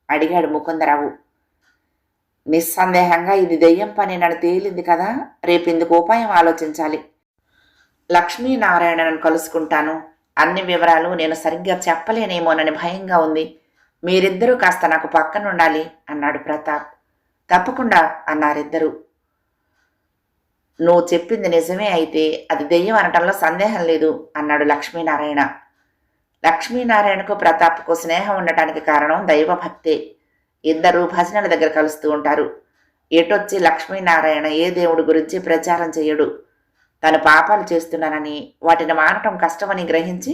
అడిగాడు ముకుందరావు. నిస్సందేహంగా ఇది దెయ్యం పని నన్ను తేలింది కదా. రేపు ఇందుకు ఉపాయం ఆలోచించాలి. లక్ష్మీనారాయణను కలుసుకుంటాను. అన్ని వివరాలు నేను సరిగ్గా చెప్పలేనేమోనని భయంగా ఉంది. మీరిద్దరూ కాస్త నాకు పక్కనుండాలి అన్నాడు ప్రతాప్. తప్పకుండా అన్నారిద్దరూ. నువ్వు చెప్పింది నిజమే అయితే అది దెయ్యం అనటంలో సందేహం లేదు అన్నాడు లక్ష్మీనారాయణ. లక్ష్మీనారాయణకు ప్రతాప్కు స్నేహం ఉండటానికి కారణం దైవభక్తే. ఇద్దరూ భజనల దగ్గర కలుస్తూ ఉంటారు. ఎటొచ్చి లక్ష్మీనారాయణ ఏ దేవుడి గురించి ప్రచారం చేయడు. తను పాపాలు చేస్తున్నానని, వాటిని మానటం కష్టమని గ్రహించి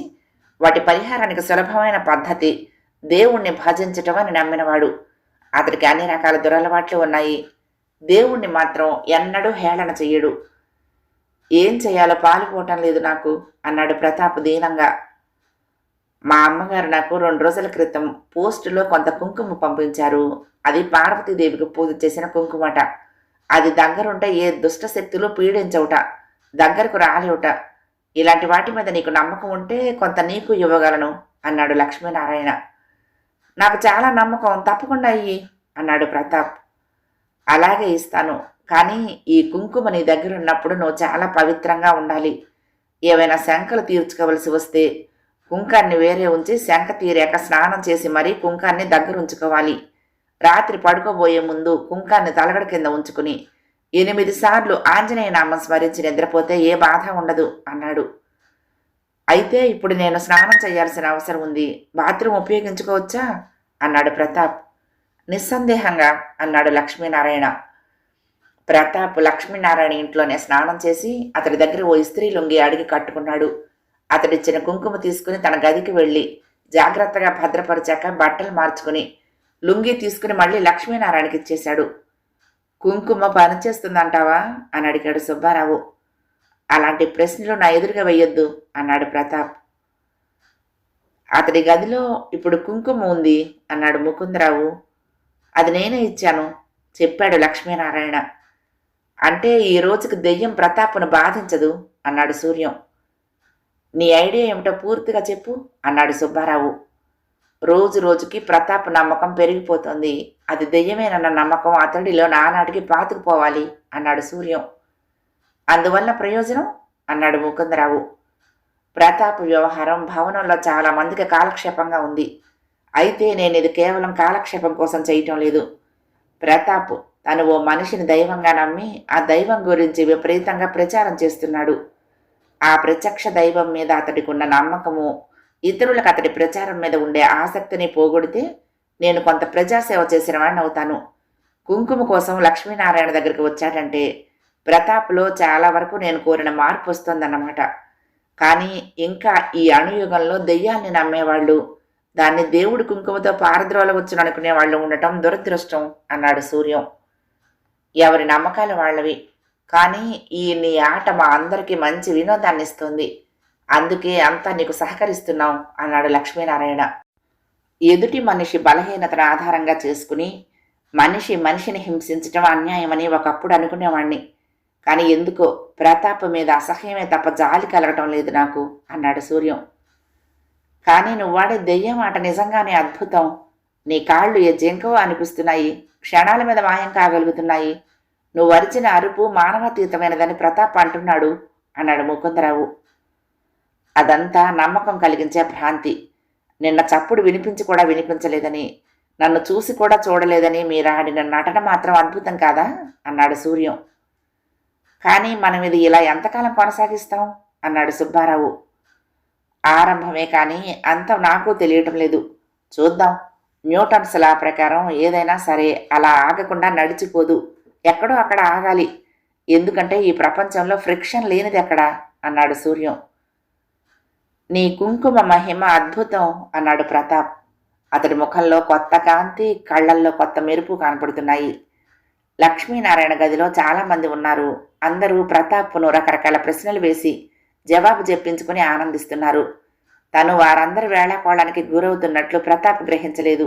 వాటి పరిహారానికి సులభమైన పద్ధతి దేవుణ్ణి భజించటం అని నమ్మినవాడు. అతడికి అన్ని రకాల దురలవాట్లు ఉన్నాయి. దేవుణ్ణి మాత్రం ఎన్నడూ హేళన చెయ్యడు. ఏం చెయ్యాలో పాలుపోవటం లేదు నాకు అన్నాడు ప్రతాప్ దీనంగా. మా అమ్మగారు నాకు 2 రోజుల క్రితం పోస్టులో కొంత కుంకుమ పంపించారు. అది పార్వతీదేవికి పూజ చేసిన కుంకుమట. అది దగ్గరుంటే ఏ దుష్ట శక్తులు పీడించవుట, దగ్గరకు రాలేవుట. ఇలాంటి వాటి మీద నీకు నమ్మకం ఉంటే కొంత నీకు ఇవ్వగలను అన్నాడు లక్ష్మీనారాయణ. నాకు చాలా నమ్మకం, తప్పకుండా అయ్యి అన్నాడు ప్రతాప్. అలాగే ఇస్తాను, కానీ ఈ కుంకుమ నీ దగ్గర ఉన్నప్పుడు నువ్వు చాలా పవిత్రంగా ఉండాలి. ఏవైనా శంకలు తీర్చుకోవలసి వస్తే కుంకాన్ని వేరే ఉంచి శంక తీరాక స్నానం చేసి మరీ కుంకాన్ని దగ్గర ఉంచుకోవాలి. రాత్రి పడుకోబోయే ముందు కుంకాన్ని తలగడ కింద ఉంచుకుని 8 సార్లు ఆంజనేయ నామం స్మరించి నిద్రపోతే ఏ బాధ ఉండదు అన్నాడు. అయితే ఇప్పుడు నేను స్నానం చేయాల్సిన అవసరం ఉంది, బాత్రూమ్ ఉపయోగించుకోవచ్చా అన్నాడు ప్రతాప్. నిస్సందేహంగా అన్నాడు లక్ష్మీనారాయణ. ప్రతాప్ లక్ష్మీనారాయణ ఇంట్లోనే స్నానం చేసి అతడి దగ్గర ఓ ఇస్త్రీ లుంగి అడిగి కట్టుకున్నాడు. అతడిచ్చిన కుంకుమ తీసుకుని తన గదికి వెళ్ళి జాగ్రత్తగా భద్రపరిచాక బట్టలు మార్చుకుని లుంగి తీసుకుని మళ్ళీ లక్ష్మీనారాయణకి ఇచ్చేశాడు. కుంకుమ పనిచేస్తుందంటావా అని అడిగాడు సుబ్బారావు. అలాంటి ప్రశ్నలు నా ఎదురుగా వెయ్యొద్దు అన్నాడు ప్రతాప్. అతడి గదిలో ఇప్పుడు కుంకుమ ఉంది అన్నాడు ముకుందరావు. అది నేనే ఇచ్చాను చెప్పాడు లక్ష్మీనారాయణ. అంటే ఈ రోజుకి దెయ్యం ప్రతాప్ను బాధించదు అన్నాడు సూర్యం. నీ ఐడియా ఏమిటో పూర్తిగా చెప్పు అన్నాడు సుబ్బారావు. రోజు రోజుకి ప్రతాప్ నమ్మకం పెరిగిపోతుంది, అది దెయ్యమేనన్న నమ్మకం అతడిలో నానాటికి పాతుకుపోవాలి అన్నాడు సూర్యం. అందువల్ల ప్రయోజనం అన్నాడు ముకుందరావు. ప్రతాప్ వ్యవహారం భవనంలో చాలా మందికి కాలక్షేపంగా ఉంది. అయితే నేను ఇది కేవలం కాలక్షేపం కోసం చేయటం లేదు. ప్రతాప్ తను ఓ మనిషిని దైవంగా నమ్మి ఆ దైవం గురించి విపరీతంగా ప్రచారం చేస్తున్నాడు. ఆ ప్రత్యక్ష దైవం మీద అతడికి ఉన్న నమ్మకము ఇతరులకు అతడి ప్రచారం మీద ఉండే ఆసక్తిని పోగొడితే నేను కొంత ప్రజాసేవ చేసిన వాడిని అవుతాను. కుంకుమ కోసం లక్ష్మీనారాయణ దగ్గరికి వచ్చాడంటే ప్రతాప్లో చాలా వరకు నేను కోరిన మార్పు వస్తుందన్నమాట. కానీ ఇంకా ఈ అణుయుగంలో దెయ్యాల్ని నమ్మేవాళ్ళు, దాన్ని దేవుడి కుంకుమతో పారద్రోలవచ్చును అనుకునే వాళ్ళు ఉండటం దురదృష్టం అన్నాడు సూర్యం. ఎవరి నమ్మకాలు వాళ్ళవి, కానీ ఈ నీ ఆట మా అందరికీ మంచి వినోదాన్ని ఇస్తుంది, అందుకే అంతా నీకు సహకరిస్తున్నాం అన్నాడు లక్ష్మీనారాయణ. ఎదుటి మనిషి బలహీనతను ఆధారంగా చేసుకుని మనిషిని హింసించటం అన్యాయమని ఒకప్పుడు అనుకునేవాణ్ణి. కానీ ఎందుకో ప్రతాప్ మీద అసహ్యమే తప్ప జాలి కలగటం లేదు నాకు అన్నాడు సూర్యం. కానీ నువ్వు వాడే దెయ్యం ఆట నిజంగానే అద్భుతం. నీ కాళ్ళు ఏ జింకో అనిపిస్తున్నాయి, క్షణాల మీద మాయం కాగలుగుతున్నాయి. నువ్వు అరిచిన అరుపు మానవాతీతమైనదని ప్రతాప్ అంటున్నాడు అన్నాడు ముకుందరావు. అదంతా నమ్మకం కలిగించే భ్రాంతి. నిన్న చప్పుడు వినిపించి కూడా వినిపించలేదని, నన్ను చూసి కూడా చూడలేదని మీరు ఆడిన నటన మాత్రం అద్భుతం కాదా అన్నాడు సూర్యం. కానీ మనం ఇది ఇలా ఎంతకాలం కొనసాగిస్తాం అన్నాడు సుబ్బారావు. ఆరంభమే కానీ అంతం నాకు తెలియటం లేదు. చూద్దాం. న్యూటన్స్ లా ప్రకారం ఏదైనా సరే అలా ఆగకుండా నడిచిపోదు, ఎక్కడో అక్కడ ఆగాలి. ఎందుకంటే ఈ ప్రపంచంలో ఫ్రిక్షన్ లేనిది ఎక్కడా అన్నాడు సూర్యం. నీ కుంకుమ మహిమ అద్భుతం అన్నాడు ప్రతాప్. అతడి ముఖంలో కొత్త కాంతి, కళ్ళల్లో కొత్త మెరుపు కనపడుతున్నాయి. లక్ష్మీనారాయణ గదిలో చాలామంది ఉన్నారు. అందరూ ప్రతాప్ను రకరకాల ప్రశ్నలు వేసి జవాబు చెప్పించుకుని ఆనందిస్తున్నారు. తను వారందరి వేళాకోళానికి గురవుతున్నట్లు ప్రతాప్ గ్రహించలేదు.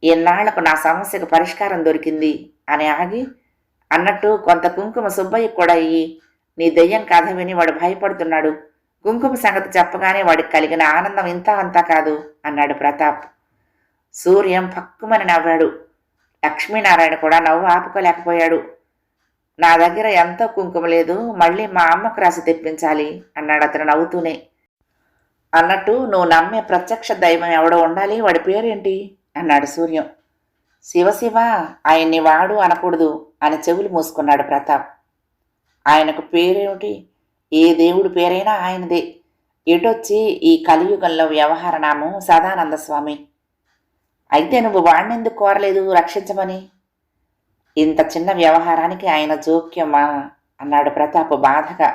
ఎన్నాళ్లకు నా సమస్యకు పరిష్కారం దొరికింది అని ఆగి, అన్నట్టు కొంత కుంకుమ సుబ్బయ్యకు కూడా ఇయ్యి. నీ దెయ్యం కథ విని వాడు భయపడుతున్నాడు. కుంకుమ సంగతి చెప్పగానే వాడికి కలిగిన ఆనందం ఇంత అంతా కాదు అన్నాడు ప్రతాప్. సూర్యం పక్కుమని నవ్వాడు. లక్ష్మీనారాయణ కూడా నవ్వు ఆపుకోలేకపోయాడు. నా దగ్గర ఎంతో కుంకుమ లేదు, మళ్ళీ మా అమ్మకు రాసి తెప్పించాలి అన్నాడు అతను నవ్వుతూనే. అన్నట్టు నువ్వు నమ్మే ప్రత్యక్ష దైవం ఎవడో ఉండాలి, వాడి పేరేంటి అన్నాడు సూర్యం. శివశివ, ఆయన్ని వాడు అనకూడదు అని చెవులు మూసుకున్నాడు ప్రతాప్. ఆయనకు పేరేమిటి? ఏ దేవుడి పేరైనా ఆయనదే. ఎటొచ్చి ఈ కలియుగంలో వ్యవహార నామం సదానంద స్వామి. అయితే నువ్వు వాణ్ణెందుకు కోరలేదు రక్షించమని? ఇంత చిన్న వ్యవహారానికి ఆయన జోక్యమా అన్నాడు ప్రతాప్ బాధగా.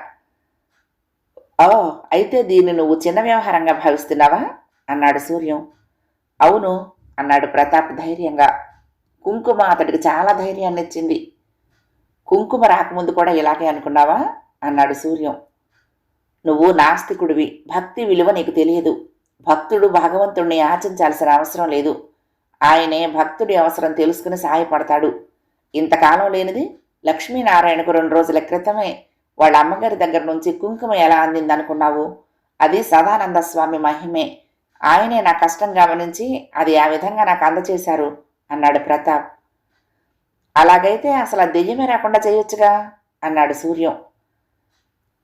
ఓ, అయితే దీన్ని నువ్వు చిన్న వ్యవహారంగా భావిస్తున్నావా అన్నాడు సూర్యం. అవును అన్నాడు ప్రతాప్ ధైర్యంగా. కుంకుమ అతడికి చాలా ధైర్యాన్ని ఇచ్చింది. కుంకుమ రాకముందు కూడా ఇలాగే అనుకున్నావా అన్నాడు సూర్యం. నువ్వు నాస్తికుడివి, భక్తి విలువ నీకు తెలియదు. భక్తుడు భగవంతుణ్ణి యాచించాల్సిన అవసరం లేదు. ఆయనే భక్తుడి అవసరం తెలుసుకుని సాయపడతాడు. ఇంతకాలం లేనిది లక్ష్మీనారాయణకు 2 రోజుల క్రితమే వాళ్ళ అమ్మగారి దగ్గర నుంచి కుంకుమ ఎలా అందిందనుకున్నావు? అది సదానంద స్వామి మహిమే. ఆయనే నా కష్టం గమనించి అది ఆ విధంగా నాకు అందచేశారు అన్నాడు ప్రతాప్. అలాగైతే అసలు ఆ దెయ్యమే రాకుండా చేయొచ్చుగా అన్నాడు సూర్యం.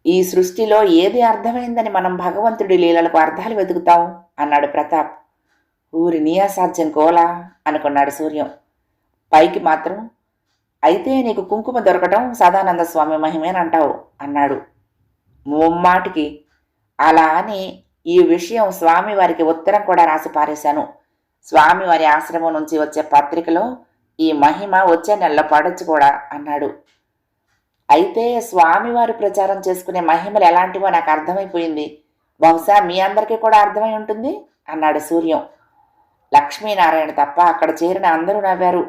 ఈ సృష్టిలో ఏది అర్థమైందని మనం భగవంతుడి లీలలకు అర్థాలు వెతుకుతాం అన్నాడు ప్రతాప్. ఊరి నీ అసాధ్యం కోలా అనుకున్నాడు సూర్యం. పైకి మాత్రం అయితే నీకు కుంకుమ దొరకటం సదానంద స్వామి మహిమేనంటావు అన్నాడు. ముమ్మాటికి. అలా అని ఈ విషయం స్వామివారికి ఉత్తరం కూడా రాసి పారేశాను. స్వామివారి ఆశ్రమం నుంచి వచ్చే పత్రికలో ఈ మహిమ వచ్చే నెలలో పడొచ్చు కూడా అన్నాడు. అయితే స్వామివారి ప్రచారం చేసుకునే మహిమలు ఎలాంటివో నాకు అర్థమైపోయింది. బహుశా మీ అందరికీ కూడా అర్థమై ఉంటుంది అన్నాడు సూర్యం. లక్ష్మీనారాయణ తప్ప అక్కడ చేరిన అందరూ నవ్వారు.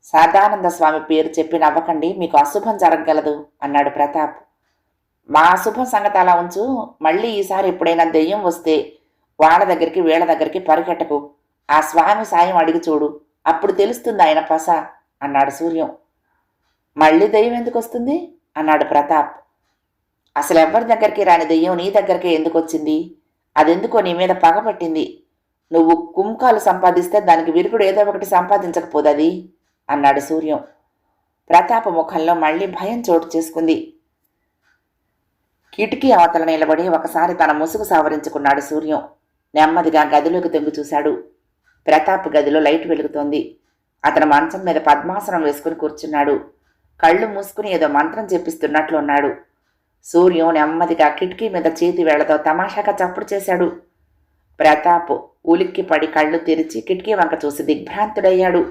సదానంద స్వామి పేరు చెప్పి నవ్వకండి, మీకు అశుభం జరగగలదు అన్నాడు ప్రతాప్. మా అశుభం సంగతి అలా ఉంచు. మళ్ళీ ఈసారి ఎప్పుడైనా దెయ్యం వస్తే వాళ్ళ దగ్గరికి వీళ్ళ దగ్గరికి పరిగెట్టకు. ఆ స్వామి సాయం అడిగి చూడు, అప్పుడు తెలుస్తుంది ఆయన పస అన్నాడు సూర్యం. మళ్ళీ దెయ్యం ఎందుకు వస్తుంది అన్నాడు ప్రతాప్. అసలు ఎవరి దగ్గరికి రాని దెయ్యం నీ దగ్గరికి ఎందుకు వచ్చింది? అదెందుకో నీ మీద పగపట్టింది. నువ్వు కుంకాలు సంపాదిస్తే దానికి విరుగుడు ఏదో ఒకటి సంపాదించకపోదది అన్నాడు సూర్యం. ప్రతాప ముఖంలో మళ్ళీ భయం చోటు చేసుకుంది. కిటికీ అవతల నిలబడి ఒకసారి తన ముసుగు సవరించుకున్నాడు సూర్యం. నెమ్మదిగా గదిలోకి తొంగి చూశాడు. ప్రతాప్ గదిలో లైట్ వెలుగుతోంది. అతను మంచం మీద పద్మాసనం వేసుకుని కూర్చున్నాడు. కళ్ళు మూసుకుని ఏదో మంత్రం చెప్పిస్తున్నట్లున్నాడు. సూర్యం నెమ్మదిగా కిటికీ మీద చేతి వేళ్లతో తమాషాగా చప్పుడు చేశాడు. ప్రతాప్ ఉలిక్కిపడి కళ్ళు తెరిచి కిటికీ వంక చూసి దిగ్భ్రాంతుడయ్యాడు.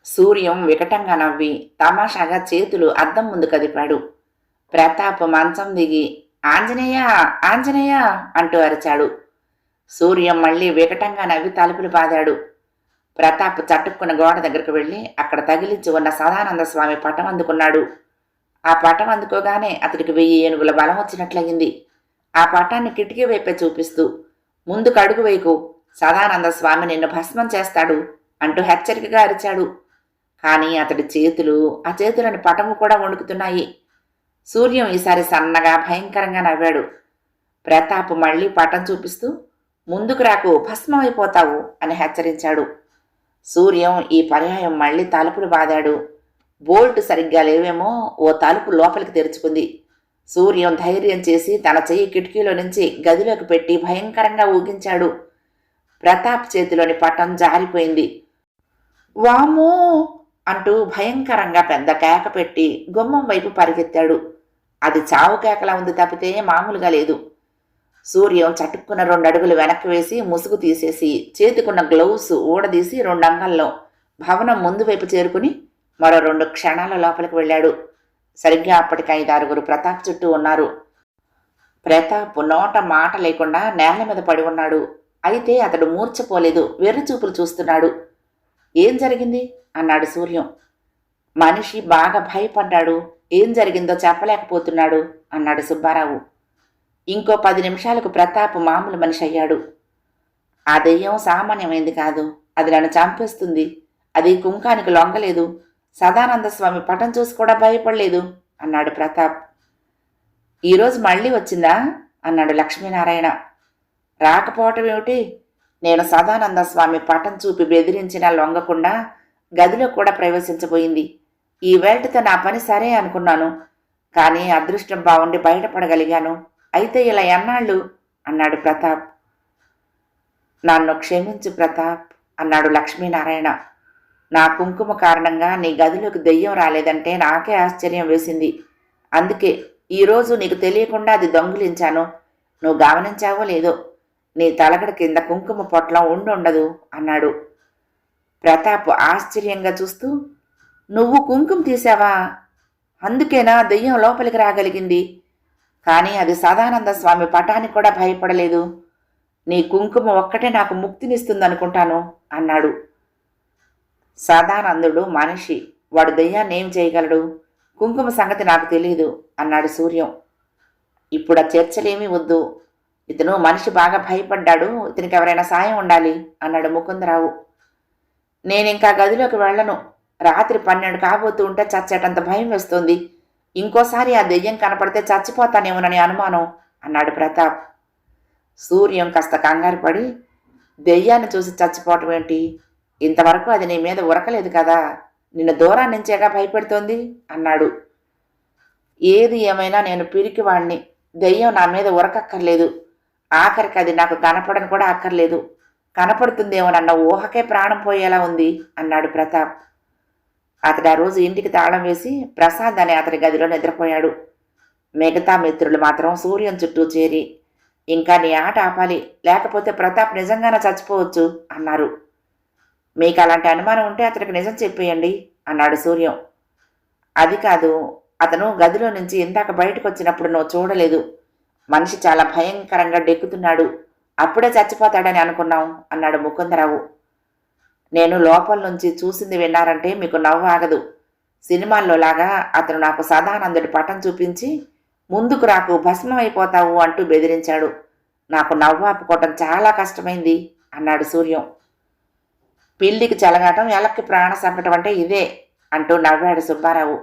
సూర్యం వికటంగా నవ్వి తమాషాగా చేతులు అద్దం ముందు కదిపాడు. ప్రతాప్ మంచం దిగి ఆంజనేయ ఆంజనేయ అంటూ అరిచాడు. సూర్యం మళ్ళీ వికటంగా నవ్వి తలుపులు బాదాడు. ప్రతాప్ చట్టుక్కున్న గోడ దగ్గరకు వెళ్ళి అక్కడ తగిలించి ఉన్న సదానంద స్వామి పటం అందుకున్నాడు. ఆ పటం అందుకోగానే అతడికి 1000 ఏనుగుల బలం వచ్చినట్లయింది. ఆ పటాన్ని కిటికీ వైపే చూపిస్తూ ముందుకు అడుగు వేయకు, సదానంద స్వామి నిన్ను భస్మం చేస్తాడు అంటూ హెచ్చరికగా అరిచాడు. కానీ అతడి చేతులు, ఆ చేతులని పటము కూడా వణుకుతున్నాయి. సూర్యం ఈసారి సన్నగా భయంకరంగా నవ్వాడు. ప్రతాప్ మళ్ళీ పటం చూపిస్తూ ముందుకు రాకు, భస్మమైపోతావు అని హెచ్చరించాడు. సూర్యం ఈ పర్యాయం మళ్ళీ తలుపులు బాదాడు. బోల్ట్ సరిగ్గా లేవేమో ఓ తలుపు లోపలికి తెరుచుకుంది. సూర్యం ధైర్యం చేసి తన చెయ్యి కిటికీలో నుంచి గదిలోకి పెట్టి భయంకరంగా ఊగించాడు. ప్రతాప్ చేతిలోని పటం జారిపోయింది. వామ్మో అంటూ భయంకరంగా పెద్ద కేక పెట్టి గుమ్మం వైపు పరిగెత్తాడు. అది చావు కేకలా ఉంది తప్పితే మామూలుగా లేదు. సూర్యం చటుక్కున్న 2 అడుగులు వెనక్కి వేసి ముసుగు తీసేసి చేతికున్న గ్లౌస్ ఊడదీసి 2 అంగల్లో భవనం ముందు వైపు చేరుకుని మరో 2 క్షణాల లోపలికి వెళ్ళాడు. సరిగ్గా అప్పటికి 5-6 ప్రతాప్ చుట్టూ ఉన్నారు. ప్రతాప్ నోట మాట లేకుండా నేల మీద పడి ఉన్నాడు. అయితే అతడు మూర్ఛపోలేదు, వెర్రి చూపులు చూస్తున్నాడు. ఏం జరిగింది అన్నాడు సూర్యం. మనిషి బాగా భయపడ్డాడు, ఏం జరిగిందో చెప్పలేకపోతున్నాడు అన్నాడు సుబ్బారావు. ఇంకో 10 నిమిషాలకు ప్రతాప్ మామూలు మనిషి అయ్యాడు. ఆ దెయ్యం సామాన్యమైంది కాదు, అది నన్ను చంపేస్తుంది. అది కుంకానికి లొంగలేదు. సదానంద స్వామి పటం చూసి కూడా భయపడలేదు అన్నాడు ప్రతాప్. ఈరోజు మళ్ళీ వచ్చిందా అన్నాడు లక్ష్మీనారాయణ. రాకపోవటం ఏమిటి? నేను సదానంద స్వామి పటం చూపి బెదిరించినా లొంగకుండా గదిలో కూడా ప్రవేశించబోయింది. ఈ వేళతో నా పని సరే అనుకున్నాను, కానీ అదృష్టం బాగుండి బయటపడగలిగాను. అయితే ఇలా ఎన్నాళ్ళు అన్నాడు ప్రతాప్. నన్ను క్షమించు ప్రతాప్ అన్నాడు లక్ష్మీనారాయణ. నా కుంకుమ కారణంగా నీ గదిలోకి దెయ్యం రాలేదంటే నాకే ఆశ్చర్యం వేసింది. అందుకే ఈరోజు నీకు తెలియకుండా అది దొంగిలించాను. నువ్వు గమనించావో లేదో, నీ తలగడ కింద కుంకుమ పొట్లం ఉండదు అన్నాడు. ప్రతాప్ ఆశ్చర్యంగా చూస్తూ, నువ్వు కుంకుమ తీసావా? అందుకేనా దెయ్యం లోపలికి రాగలిగింది? కానీ అది సదానంద స్వామి పటానికి కూడా భయపడలేదు. నీ కుంకుమ ఒక్కటే నాకు ముక్తినిస్తుందనుకుంటాను అన్నాడు. సదానందుడు మనిషి, వాడు దెయ్యాన్ని ఏం చేయగలడు? కుంకుమ సంగతి నాకు తెలియదు అన్నాడు సూర్యం. ఇప్పుడు ఆ చర్చలేమీ వద్దు. ఇతను మనిషి బాగా భయపడ్డాడు, ఇతనికి ఎవరైనా సాయం ఉండాలి అన్నాడు ముకుందరావు. నేనింకా గదిలోకి వెళ్ళను. రాత్రి 12 కాబోతూ ఉంటే చచ్చేటంత భయం వేస్తుంది. ఇంకోసారి ఆ దెయ్యం కనపడితే చచ్చిపోతానేమోనని అనుమానం అన్నాడు ప్రతాప్. సూర్యం కాస్త కంగారు పడి, దెయ్యాన్ని చూసి చచ్చిపోవటం ఏంటి? ఇంతవరకు అది నీ మీద ఉరకలేదు కదా, నిన్ను దూరం నుంచేగా భయపెడుతోంది అన్నాడు. ఏది ఏమైనా నేను పిరికివాణ్ణి, దెయ్యం నా మీద ఉరకక్కర్లేదు. ఆఖరికి అది నాకు కనపడని కూడా అక్కర్లేదు. కనపడుతుందేమోనన్న ఊహకే ప్రాణం పోయేలా ఉంది అన్నాడు ప్రతాప్. అతడు ఆ రోజు ఇంటికి తాళం వేసి ప్రసాద్ అనే అతని గదిలో నిద్రపోయాడు. మిగతా మిత్రులు మాత్రం సూర్యం చుట్టూ చేరి, ఇంకా నీ ఆట ఆపాలి, లేకపోతే ప్రతాప్ నిజంగానే చచ్చిపోవచ్చు అన్నారు. మీకు అలాంటి అనుమానం ఉంటే అతనికి నిజం చెప్పేయండి అన్నాడు సూర్యం. అది కాదు, అతను గదిలో నుంచి ఇందాక బయటకు వచ్చినప్పుడు నువ్వు చూడలేదు. మనిషి చాలా భయంకరంగా డెక్కుతున్నాడు. అప్పుడే చచ్చిపోతాడని అనుకున్నాం అన్నాడు ముకుందరావు. నేను లోపల నుంచి చూసింది విన్నారంటే మీకు నవ్వు ఆగదు. సినిమాల్లో లాగా అతను నాకు సదానందుడి పటం చూపించి ముందుకు రాకు, భస్మమైపోతావు అంటూ బెదిరించాడు. నాకు నవ్వు ఆపుకోవటం చాలా కష్టమైంది అన్నాడు సూర్యం. పిల్లికి చెలగాటం, ఎలక్కి ప్రాణ సంకటం అంటే ఇదే అంటూ నవ్వాడు సుబ్బారావు.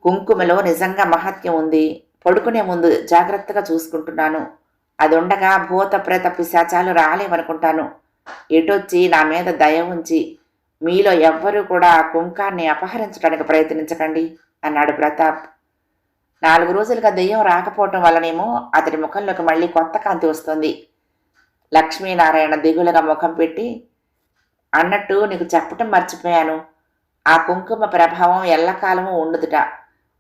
కుంకుమలో నిజంగా మహత్యం ఉంది. పడుకునే ముందు జాగ్రత్తగా చూసుకుంటున్నాను. అది ఉండగా భూత ప్రేత పిశాచాలు రాలేవనుకుంటాను. ఎటొచ్చి నా మీద దయ ఉంచి మీలో ఎవ్వరూ కూడా ఆ కుంకాన్ని అపహరించడానికి ప్రయత్నించకండి అన్నాడు ప్రతాప్. 4 రోజులుగా దెయ్యం రాకపోవటం వల్లనేమో అతడి ముఖంలోకి మళ్ళీ కొత్త కాంతి వస్తుంది. లక్ష్మీనారాయణ దిగులుగా ముఖం పెట్టి, అన్నట్టు నీకు చెప్పటం మర్చిపోయాను. ఆ కుంకుమ ప్రభావం ఎల్లకాలము ఉండుదుట.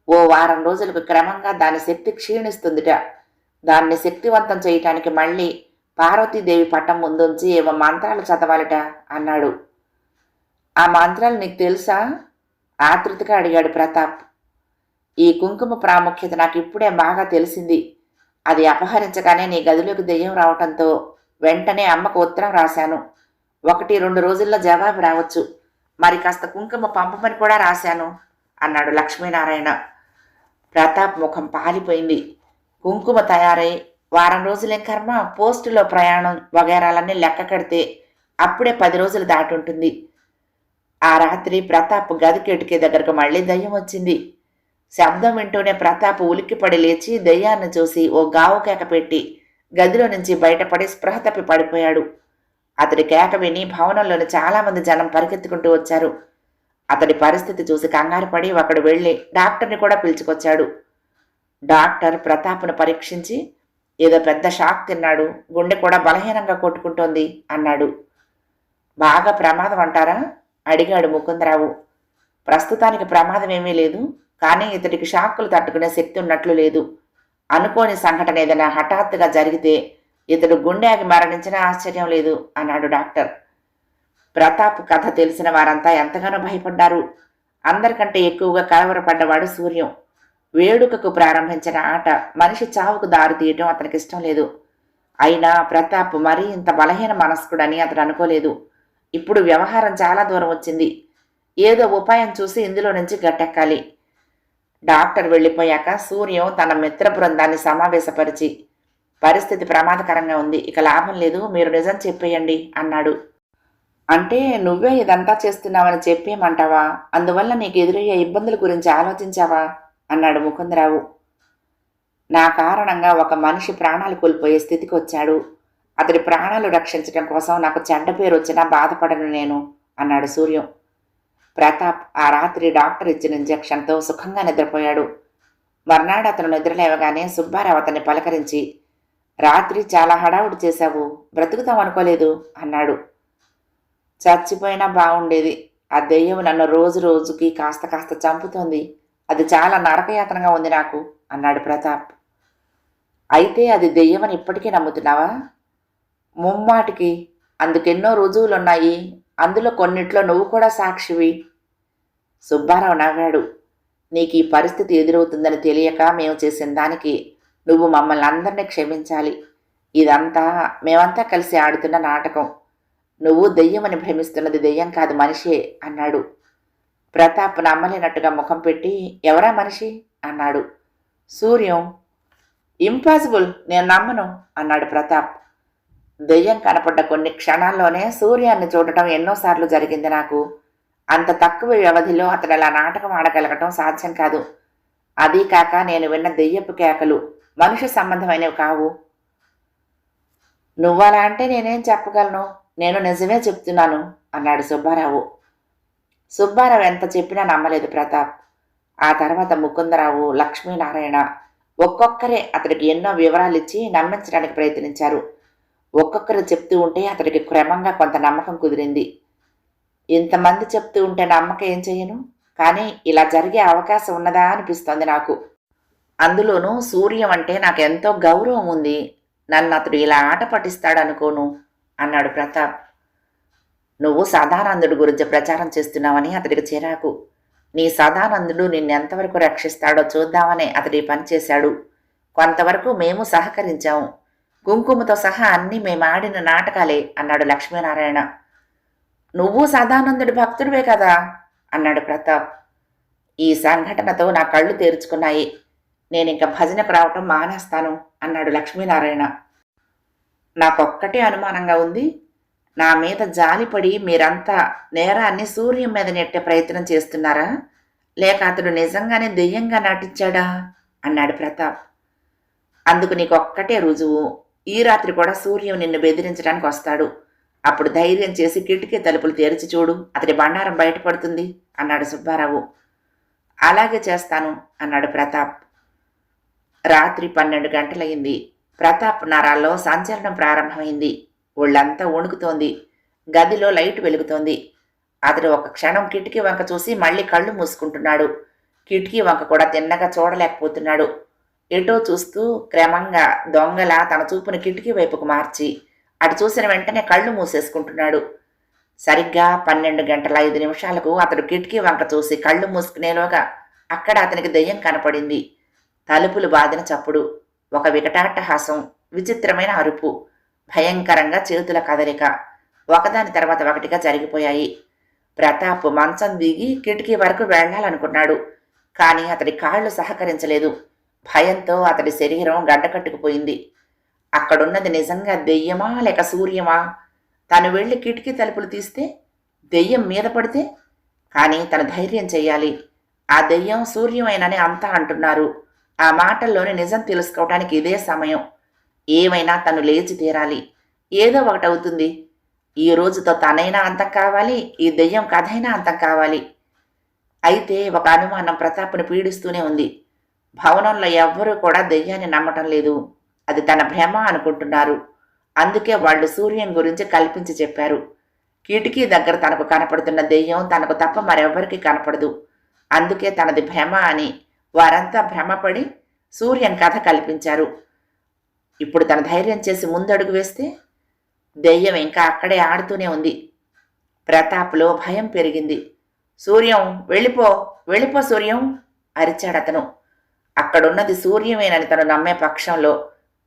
ఓ వారం రోజులకు క్రమంగా దాని శక్తి క్షీణిస్తుందిట. దాన్ని శక్తివంతం చేయటానికి మళ్ళీ పార్వతీదేవి పట్టం ముందుంచి ఏవో మంత్రాలు చదవాలట అన్నాడు. ఆ మంత్రాలు నీకు తెలుసా? ఆతృతగా అడిగాడు ప్రతాప్. ఈ కుంకుమ ప్రాముఖ్యత నాకు ఇప్పుడే బాగా తెలిసింది. అది అపహరించగానే నీ గదిలోకి దెయ్యం రావటంతో వెంటనే అమ్మకు ఉత్తరం రాశాను. 1-2 రోజుల్లో జవాబు రావచ్చు. మరి కాస్త కుంకుమ పంపమని కూడా రాశాను అన్నాడు లక్ష్మీనారాయణ. ప్రతాప్ ముఖం పాలిపోయింది. కుంకుమ తయారై వారం రోజులేం కర్మ, పోస్టులో ప్రయాణం వగేరాలన్నీ లెక్క కడితే అప్పుడే 10 రోజులు దాటుంటుంది. ఆ రాత్రి ప్రతాప్ గది కిటికీ దగ్గరకు మళ్ళీ దయ్యం వచ్చింది. శబ్దం వింటూనే ప్రతాప్ ఉలిక్కిపడి లేచి దయ్యాన్ని చూసి ఓ గావు కేక పెట్టి గదిలో నుంచి బయటపడి స్పృహ తప్పి పడిపోయాడు. అతడి కేక విని భవనంలోని చాలామంది జనం పరిగెత్తుకుంటూ వచ్చారు. అతడి పరిస్థితి చూసి కంగారు పడి ఒకడు వెళ్ళి డాక్టర్ని కూడా పిలుచుకొచ్చాడు. డాక్టర్ ప్రతాప్ను పరీక్షించి, ఏదో పెద్ద షాక్ తిన్నాడు, గుండె కూడా బలహీనంగా కొట్టుకుంటోంది అన్నాడు. బాగా ప్రమాదం అంటారా అడిగాడు ముకుందరావు. ప్రస్తుతానికి ప్రమాదం ఏమీ లేదు, కానీ ఇతడికి షాక్కులు తట్టుకునే శక్తి ఉన్నట్లు లేదు. అనుకోని సంఘటన ఏదైనా హఠాత్తుగా జరిగితే ఇతడు గుండె ఆగి మరణించినా ఆశ్చర్యం లేదు అన్నాడు డాక్టర్. ప్రతాప్ కథ తెలిసిన వారంతా ఎంతగానో భయపడ్డారు. అందరికంటే ఎక్కువగా కలవరపడ్డవాడు సూర్యం. వేడుకకు ప్రారంభించిన ఆట మనిషి చావుకు దారి తీయటం అతనికి ఇష్టం లేదు. అయినా ప్రతాప్ మరీ ఇంత బలహీన మనస్కుడని అతను అనుకోలేదు. ఇప్పుడు వ్యవహారం చాలా దూరం వచ్చింది. ఏదో ఉపాయం చూసి ఇందులో నుంచి గట్టెక్కాలి. డాక్టర్ వెళ్ళిపోయాక సూర్యం తన మిత్ర బృందాన్ని సమావేశపరిచి, పరిస్థితి ప్రమాదకరంగా ఉంది, ఇక లాభం లేదు, మీరు నిజం చెప్పేయండి అన్నాడు. అంటే నువ్వే ఇదంతా చేస్తున్నావని చెప్పేయమంటావా? అందువల్ల నీకు ఎదురయ్యే ఇబ్బందుల గురించి ఆలోచించావా అన్నాడు ముకుందరావు. నా కారణంగా ఒక మనిషి ప్రాణాలు కోల్పోయే స్థితికి వచ్చాడు. అతడి ప్రాణాలు రక్షించడం కోసం నాకు చెడ్డ పేరు వచ్చినా బాధపడను నేను అన్నాడు సూర్యం. ప్రతాప్ ఆ రాత్రి డాక్టర్ ఇచ్చిన ఇంజెక్షన్తో సుఖంగా నిద్రపోయాడు. మర్నాడు అతను నిద్రలేవగానే సుబ్బారావు అతన్ని పలకరించి, రాత్రి చాలా హడావుడి చేశావు, బ్రతుకుతామనుకోలేదు అన్నాడు. చచ్చిపోయినా బాగుండేది. ఆ దెయ్యం నన్ను రోజు రోజుకి కాస్త కాస్త చంపుతోంది. అది చాలా నరకయాతనగా ఉంది నాకు అన్నాడు ప్రతాప్. అయితే అది దెయ్యమని ఇప్పటికీ నమ్ముతున్నావా? ముమ్మాటికి. అందుకెన్నో రుజువులున్నాయి. అందులో కొన్నిట్లో నువ్వు కూడా సాక్షివి. సుబ్బారావు నవ్వాడు. నీకు ఈ పరిస్థితి ఎదురవుతుందని తెలియక మేము చేసిన దానికి నువ్వు మమ్మల్ని అందరినీ క్షమించాలి. ఇదంతా మేమంతా కలిసి ఆడుతున్న నాటకం. నువ్వు దెయ్యమని భ్రమిస్తున్నది దెయ్యం కాదు, మనిషే అన్నాడు. ప్రతాప్ నమ్మలేనట్టుగా ముఖం పెట్టి, ఎవరా మనిషి అన్నాడు. సూర్యం. ఇంపాసిబుల్, నేను నమ్మను అన్నాడు ప్రతాప్. దెయ్యం కనపడ్డ కొన్ని క్షణాల్లోనే సూర్యాన్ని చూడటం ఎన్నోసార్లు జరిగింది నాకు. అంత తక్కువ వ్యవధిలో అతడు అలా నాటకం ఆడగలగటం సాధ్యం కాదు. అదీ కాక నేను విన్న దెయ్యపు కేకలు మనుష్య సంబంధమైనవి కావు. నువ్వలా అంటే నేనేం చెప్పగలను? నేను నిజమే చెప్తున్నాను అన్నాడు సుబ్బారావు. సుబ్బారావు ఎంత చెప్పినా నమ్మలేదు ప్రతాప్. ఆ తర్వాత ముకుందరావు, లక్ష్మీనారాయణ ఒక్కొక్కరే అతడికి ఎన్నో వివరాలు ఇచ్చి నమ్మించడానికి ప్రయత్నించారు. ఒక్కొక్కరు చెప్తూ ఉంటే అతడికి క్రమంగా కొంత నమ్మకం కుదిరింది. ఇంతమంది చెప్తూ ఉంటే నమ్మకం ఏం చెయ్యను, కానీ ఇలా జరిగే అవకాశం ఉన్నదా అనిపిస్తోంది నాకు. అందులోనూ సూర్యం అంటే నాకెంతో గౌరవం ఉంది. నన్ను అతడు ఇలా ఆట పట్టిస్తాడనుకోను అన్నాడు ప్రతాప్. నువ్వు సదానందుడి గురించి ప్రచారం చేస్తున్నావని అతడికి చిరాకు. నీ సదానందుడు నిన్నెంతవరకు రక్షిస్తాడో చూద్దామని అతడి పని చేశాడు. కొంతవరకు మేము సహకరించాము. కుంకుమతో సహా అన్నీ మేమాడిన నాటకాలే అన్నాడు లక్ష్మీనారాయణ. నువ్వు సదానందుడి భక్తుడివే కదా అన్నాడు ప్రతాప్. ఈ సంఘటనతో నా కళ్ళు తెరుచుకున్నాయి. నేనింక భజనకు రావటం మానేస్తాను అన్నాడు లక్ష్మీనారాయణ. నాకొక్కటే అనుమానంగా ఉంది. నా మీద జాలిపడి మీరంతా నేరాన్ని సూర్యం మీద నెట్టే ప్రయత్నం చేస్తున్నారా, లేక అతడు నిజంగానే దెయ్యంగా నటించాడా అన్నాడు ప్రతాప్. అందుకు నీకొక్కటే రుజువు. ఈ రాత్రి కూడా సూర్యం నిన్ను బెదిరించడానికి వస్తాడు. అప్పుడు ధైర్యం చేసి కిటికీ తలుపులు తెరిచి చూడు, అతడి బండారం బయటపడుతుంది అన్నాడు సుబ్బారావు. అలాగే చేస్తాను అన్నాడు ప్రతాప్. రాత్రి 12 గంటలయింది. ప్రతాప్ నరాల్లో సంచలనం ప్రారంభమైంది. ఒళ్ళంతా వణుకుతోంది. గదిలో లైట్ వెలుగుతోంది. అతడు ఒక క్షణం కిటికీ వంక చూసి మళ్ళీ కళ్ళు మూసుకుంటున్నాడు. కిటికీ వంక కూడా తిన్నగా చూడలేకపోతున్నాడు. ఎటో చూస్తూ క్రమంగా దొంగలా తన చూపును కిటికీ వైపుకు మార్చి అటు చూసిన వెంటనే కళ్ళు మూసేసుకుంటున్నాడు. సరిగ్గా 12:05 అతడు కిటికీ వంక చూసి కళ్ళు మూసుకునేలోగా అక్కడ అతనికి దెయ్యం కనపడింది. తలుపులు బాదిన చప్పుడు, ఒక వికటాట్టహాసం, విచిత్రమైన అరుపు, భయంకరంగా చేతుల కదలిక ఒకదాని తర్వాత ఒకటిగా జరిగిపోయాయి. ప్రతాప్ మంచం దిగి కిటికీ వరకు వెళ్లాలనుకున్నాడు. కానీ అతడి కాళ్లు సహకరించలేదు. భయంతో అతడి శరీరం గడ్డకట్టుకుపోయింది. అక్కడున్నది నిజంగా దెయ్యమా లేక సూర్యమా? తను వెళ్లి కిటికీ తలుపులు తీస్తే దెయ్యం మీద పడితే? కానీ తను ధైర్యం చెయ్యాలి. ఆ దెయ్యం సూర్యమేనని అంతా అంటున్నారు. ఆ మాటల్లోని నిజం తెలుసుకోవటానికి ఇదే సమయం. ఏమైనా తను లేచి తీరాలి. ఏదో ఒకటవుతుంది. ఈ రోజుతో తనైనా అంతం కావాలి, ఈ దెయ్యం కథైనా అంతం కావాలి. అయితే ఒక అనుమానం ప్రతాప్ను పీడిస్తూనే ఉంది. భవనంలో ఎవ్వరూ కూడా దెయ్యాన్ని నమ్మటం లేదు. అది తన భ్రమ అనుకుంటున్నారు. అందుకే వాళ్ళు సూర్యం గురించి కల్పించి చెప్పారు. కిటికీ దగ్గర తనకు కనపడుతున్న దెయ్యం తనకు తప్ప మరెవ్వరికీ కనపడదు. అందుకే తనది భ్రమ అని వారంతా భ్రమపడి సూర్యం కథ కల్పించారు. ఇప్పుడు తన ధైర్యం చేసి ముందడుగు వేస్తే దెయ్యం ఇంకా అక్కడే ఆడుతూనే ఉంది. ప్రతాప్లో భయం పెరిగింది. సూర్యం వెళ్ళిపో, వెళ్ళిపో సూర్యం అరిచాడతను. అక్కడున్నది సూర్యమేనని తను నమ్మే పక్షంలో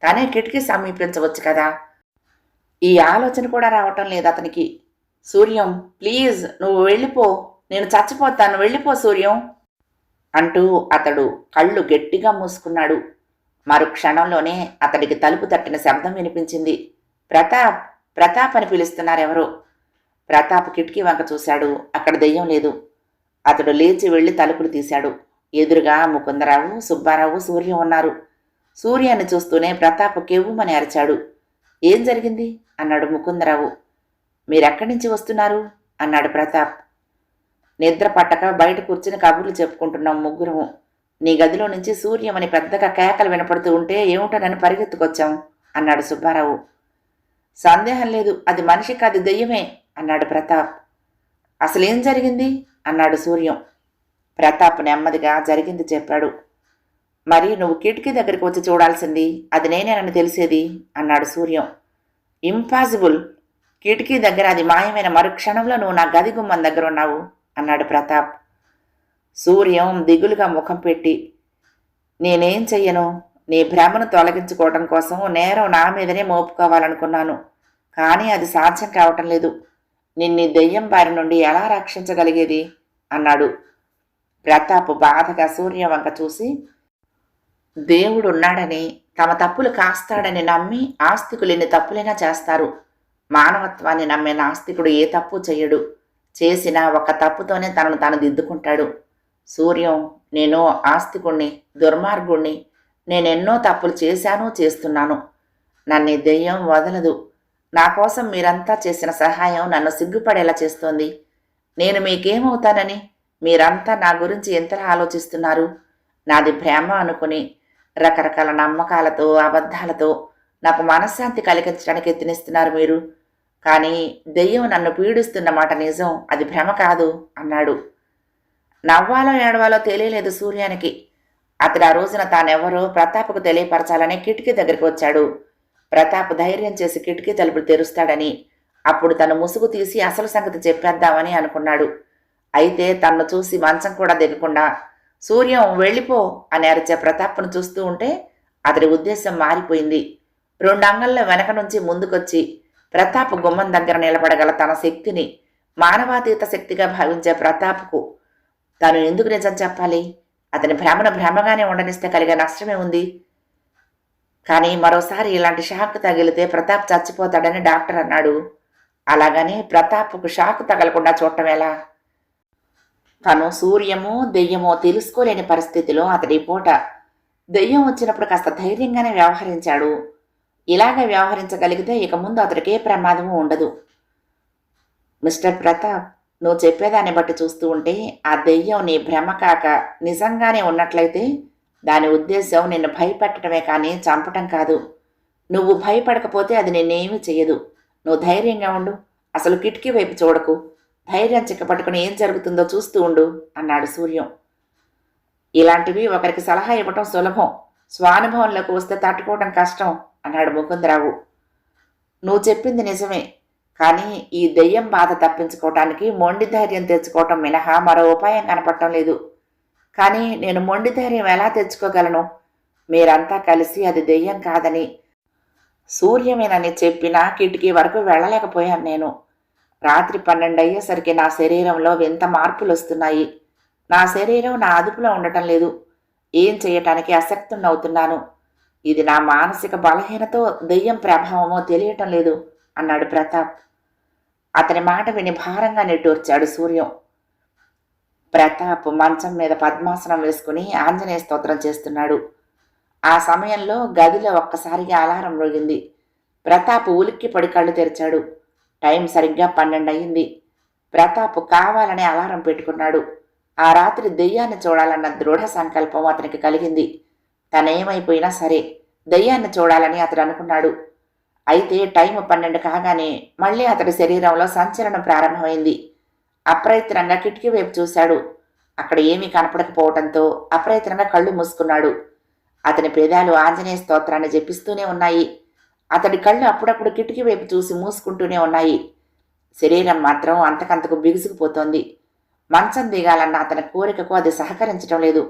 తనే కిటికీ సమీపించవచ్చు కదా. ఈ ఆలోచన కూడా రావటం లేదు అతనికి. సూర్యం ప్లీజ్ నువ్వు వెళ్ళిపో, నేను చచ్చిపోతాను, వెళ్ళిపో సూర్యం అంటూ అతడు కళ్ళు గట్టిగా మూసుకున్నాడు. మరు క్షణంలోనే అతడికి తలుపు తట్టిన శబ్దం వినిపించింది. ప్రతాప్, ప్రతాప్ అని పిలుస్తున్నారెవరో. ప్రతాప్ కిటికీ వంక చూశాడు. అక్కడ దెయ్యం లేదు. అతడు లేచి వెళ్లి తలుపులు తీశాడు. ఎదురుగా ముకుందరావు, సుబ్బారావు, సూర్యం ఉన్నారు. సూర్యాన్ని చూస్తూనే ప్రతాప్ కెవ్వుమని అరిచాడు. ఏం జరిగింది అన్నాడు ముకుందరావు. మీరెక్కడి నుంచి వస్తున్నారు అన్నాడు ప్రతాప్. నిద్ర పట్టక బయట కూర్చుని కబుర్లు చెప్పుకుంటున్నాం ముగ్గురము. నీ గదిలో నుంచి సూర్యమని పెద్దగా కేకలు వినపడుతూ ఉంటే ఏమిటోనని పరిగెత్తుకొచ్చాం అన్నాడు సుబ్బారావు. సందేహం లేదు, అది మనిషి కాదు దెయ్యమే అన్నాడు ప్రతాప్. అసలేం జరిగింది అన్నాడు సూర్యం. ప్రతాప్ నెమ్మదిగా జరిగింది చెప్పాడు. మరి నువ్వు కిటికీ దగ్గరికి వచ్చి చూడాల్సింది, అది నేనేనని తెలిసేది అన్నాడు సూర్యం. ఇంపాసిబుల్, కిటికీ దగ్గర అది మాయమైన మరుక్షణంలో నువ్వు నా గది గుమ్మం దగ్గర ఉన్నావు అన్నాడు ప్రతాప్. సూర్యం దిగులుగా ముఖం పెట్టి, నేనేం చెయ్యను, నీ భ్రమను తొలగించుకోవటం కోసం నేరం నా మీదనే మోపుకోవాలనుకున్నాను. కానీ అది సాధ్యం కావటం లేదు. నిన్ను దెయ్యం బారి నుండి ఎలా రక్షించగలిగేది అన్నాడు. ప్రతాప్ బాధగా సూర్య వంక చూసి, దేవుడున్నాడని తమ తప్పులు కాస్తాడని నమ్మి ఆస్తికులు ఎన్ని తప్పులైనా చేస్తారు. మానవత్వాన్ని నమ్మే నాస్తికుడు ఏ తప్పు చెయ్యడు. చేసిన ఒక తప్పుతోనే తనను తాను దిద్దుకుంటాడు. సూర్యం, నేను ఆస్తికుణ్ణి, దుర్మార్గుణ్ణి, నేనెన్నో తప్పులు చేశాను, చేస్తున్నాను. నన్ను ఈ దెయ్యం వదలదు. నా కోసం మీరంతా చేసిన సహాయం నన్ను సిగ్గుపడేలా చేస్తోంది. నేను మీకేమవుతానని మీరంతా నా గురించి ఎంతలా ఆలోచిస్తున్నారు? నాది భ్రమ అనుకుని రకరకాల నమ్మకాలతో, అబద్ధాలతో నాకు మనశ్శాంతి కలిగించడానికి యత్నిస్తున్నారు మీరు. కానీ దెయ్యం నన్ను పీడిస్తున్న మాట నిజం, అది భ్రమ కాదు అన్నాడు. నవ్వాలో ఏడవాలో తెలియలేదు సూర్యానికి. అతడు ఆ రోజున తానెవరో ప్రతాప్కు తెలియపరచాలని కిటికీ దగ్గరికి వచ్చాడు. ప్రతాప్ ధైర్యం చేసి కిటికీ తలుపులు తెరుస్తాడని, అప్పుడు తను ముసుగు తీసి అసలు సంగతి చెప్పేద్దామని అనుకున్నాడు. అయితే తన్ను చూసి మంచం కూడా దిగకుండా సూర్యం వెళ్ళిపో అని అరిచే ప్రతాప్ను చూస్తూ ఉంటే అతడి ఉద్దేశం మారిపోయింది. 2 అంగళ్ళ వెనక నుంచి ముందుకొచ్చి ప్రతాప్ గుమ్మం దగ్గర నిలబడగల తన శక్తిని మానవాతీత శక్తిగా భావించే ప్రతాప్కు తాను ఎందుకు నిజం చెప్పాలి? అతని భ్రమను భ్రమగానే ఉండనిస్తే కలిగే నష్టమే ఉంది. కానీ మరోసారి ఇలాంటి షాక్ తగిలితే ప్రతాప్ చచ్చిపోతాడని డాక్టర్ అన్నాడు. అలాగని ప్రతాప్కు షాక్ తగలకుండా చూడటం ఎలా? తను సూర్యమో దెయ్యమో తెలుసుకోలేని పరిస్థితిలో అతడి పూట దెయ్యం వచ్చినప్పుడు కాస్త ధైర్యంగానే వ్యవహరించాడు. ఇలాగే వ్యవహరించగలిగితే ఇక ముందు అతడికే ప్రమాదము ఉండదు. మిస్టర్ ప్రతాప్, నువ్వు చెప్పేదాన్ని బట్టి చూస్తూ ఉంటే ఆ దెయ్యం నీ భ్రమ కాక నిజంగానే ఉన్నట్లయితే దాని ఉద్దేశం నిన్ను భయపెట్టడమే కానీ చంపటం కాదు. నువ్వు భయపడకపోతే అది నిన్నేమీ చెయ్యదు. నువ్వు ధైర్యంగా ఉండు. అసలు కిటికీ వైపు చూడకు. ధైర్యం చిక్కపట్టుకుని ఏం జరుగుతుందో చూస్తూ ఉండు అన్నాడు సూర్యం. ఇలాంటివి ఒకరికి సలహా ఇవ్వటం సులభం, స్వానుభవంలోకి వస్తే తట్టుకోవడం కష్టం అన్నాడు ముకుందరావు. నువ్వు చెప్పింది నిజమే, కానీ ఈ దెయ్యం బాధ తప్పించుకోవటానికి మొండి ధైర్యం తెచ్చుకోవటం మినహా మరో ఉపాయం కనపడటం లేదు. కానీ నేను మొండి ధైర్యం ఎలా తెచ్చుకోగలను? మీరంతా కలిసి అది దెయ్యం కాదని, సూర్యమేనని చెప్పినా కిటికీ వరకు వెళ్ళలేకపోయాను నేను. రాత్రి 12 అయ్యేసరికి నా శరీరంలో వింత మార్పులు వస్తున్నాయి. నా శరీరం నా అదుపులో ఉండటం లేదు. ఏం చేయటానికి అసక్తున్నవుతున్నాను. ఇది నా మానసిక బలహీనతో దెయ్యం ప్రభావమో తెలియటం లేదు అన్నాడు ప్రతాప్. అతని మాట విని భారంగా నిట్టూర్చాడు సూర్యం. ప్రతాప్ మంచం మీద పద్మాసనం వేసుకుని ఆంజనేయ స్తోత్రం చేస్తున్నాడు. ఆ సమయంలో గదిలో ఒక్కసారిగా అలారం మ్రోగింది. ప్రతాప్ ఉలిక్కిపడి కళ్ళు తెరిచాడు. టైం సరిగ్గా 12 అయింది. ప్రతాప్ కావాలనే అలారం పెట్టుకున్నాడు. ఆ రాత్రి దెయ్యాన్ని చూడాలన్న దృఢ సంకల్పం అతనికి కలిగింది. తనేమైపోయినా సరే దెయ్యాన్ని చూడాలని అతడు అనుకున్నాడు. అయితే టైం 12 కాగానే మళ్ళీ అతడి శరీరంలో సంచలనం ప్రారంభమైంది. అప్రయత్నంగా కిటికీ వైపు చూశాడు. అక్కడ ఏమీ కనపడకపోవడంతో అప్రయత్నంగా కళ్ళు మూసుకున్నాడు. అతని పేదాలు ఆంజనేయ స్తోత్రాన్ని జపిస్తూనే ఉన్నాయి. అతడి కళ్ళు అప్పుడప్పుడు కిటికీ వైపు చూసి మూసుకుంటూనే ఉన్నాయి. శరీరం మాత్రం అంతకంతకు బిగుసుకుపోతోంది. మంచం దిగాలన్న అతని కోరికకు అది సహకరించడం లేదు.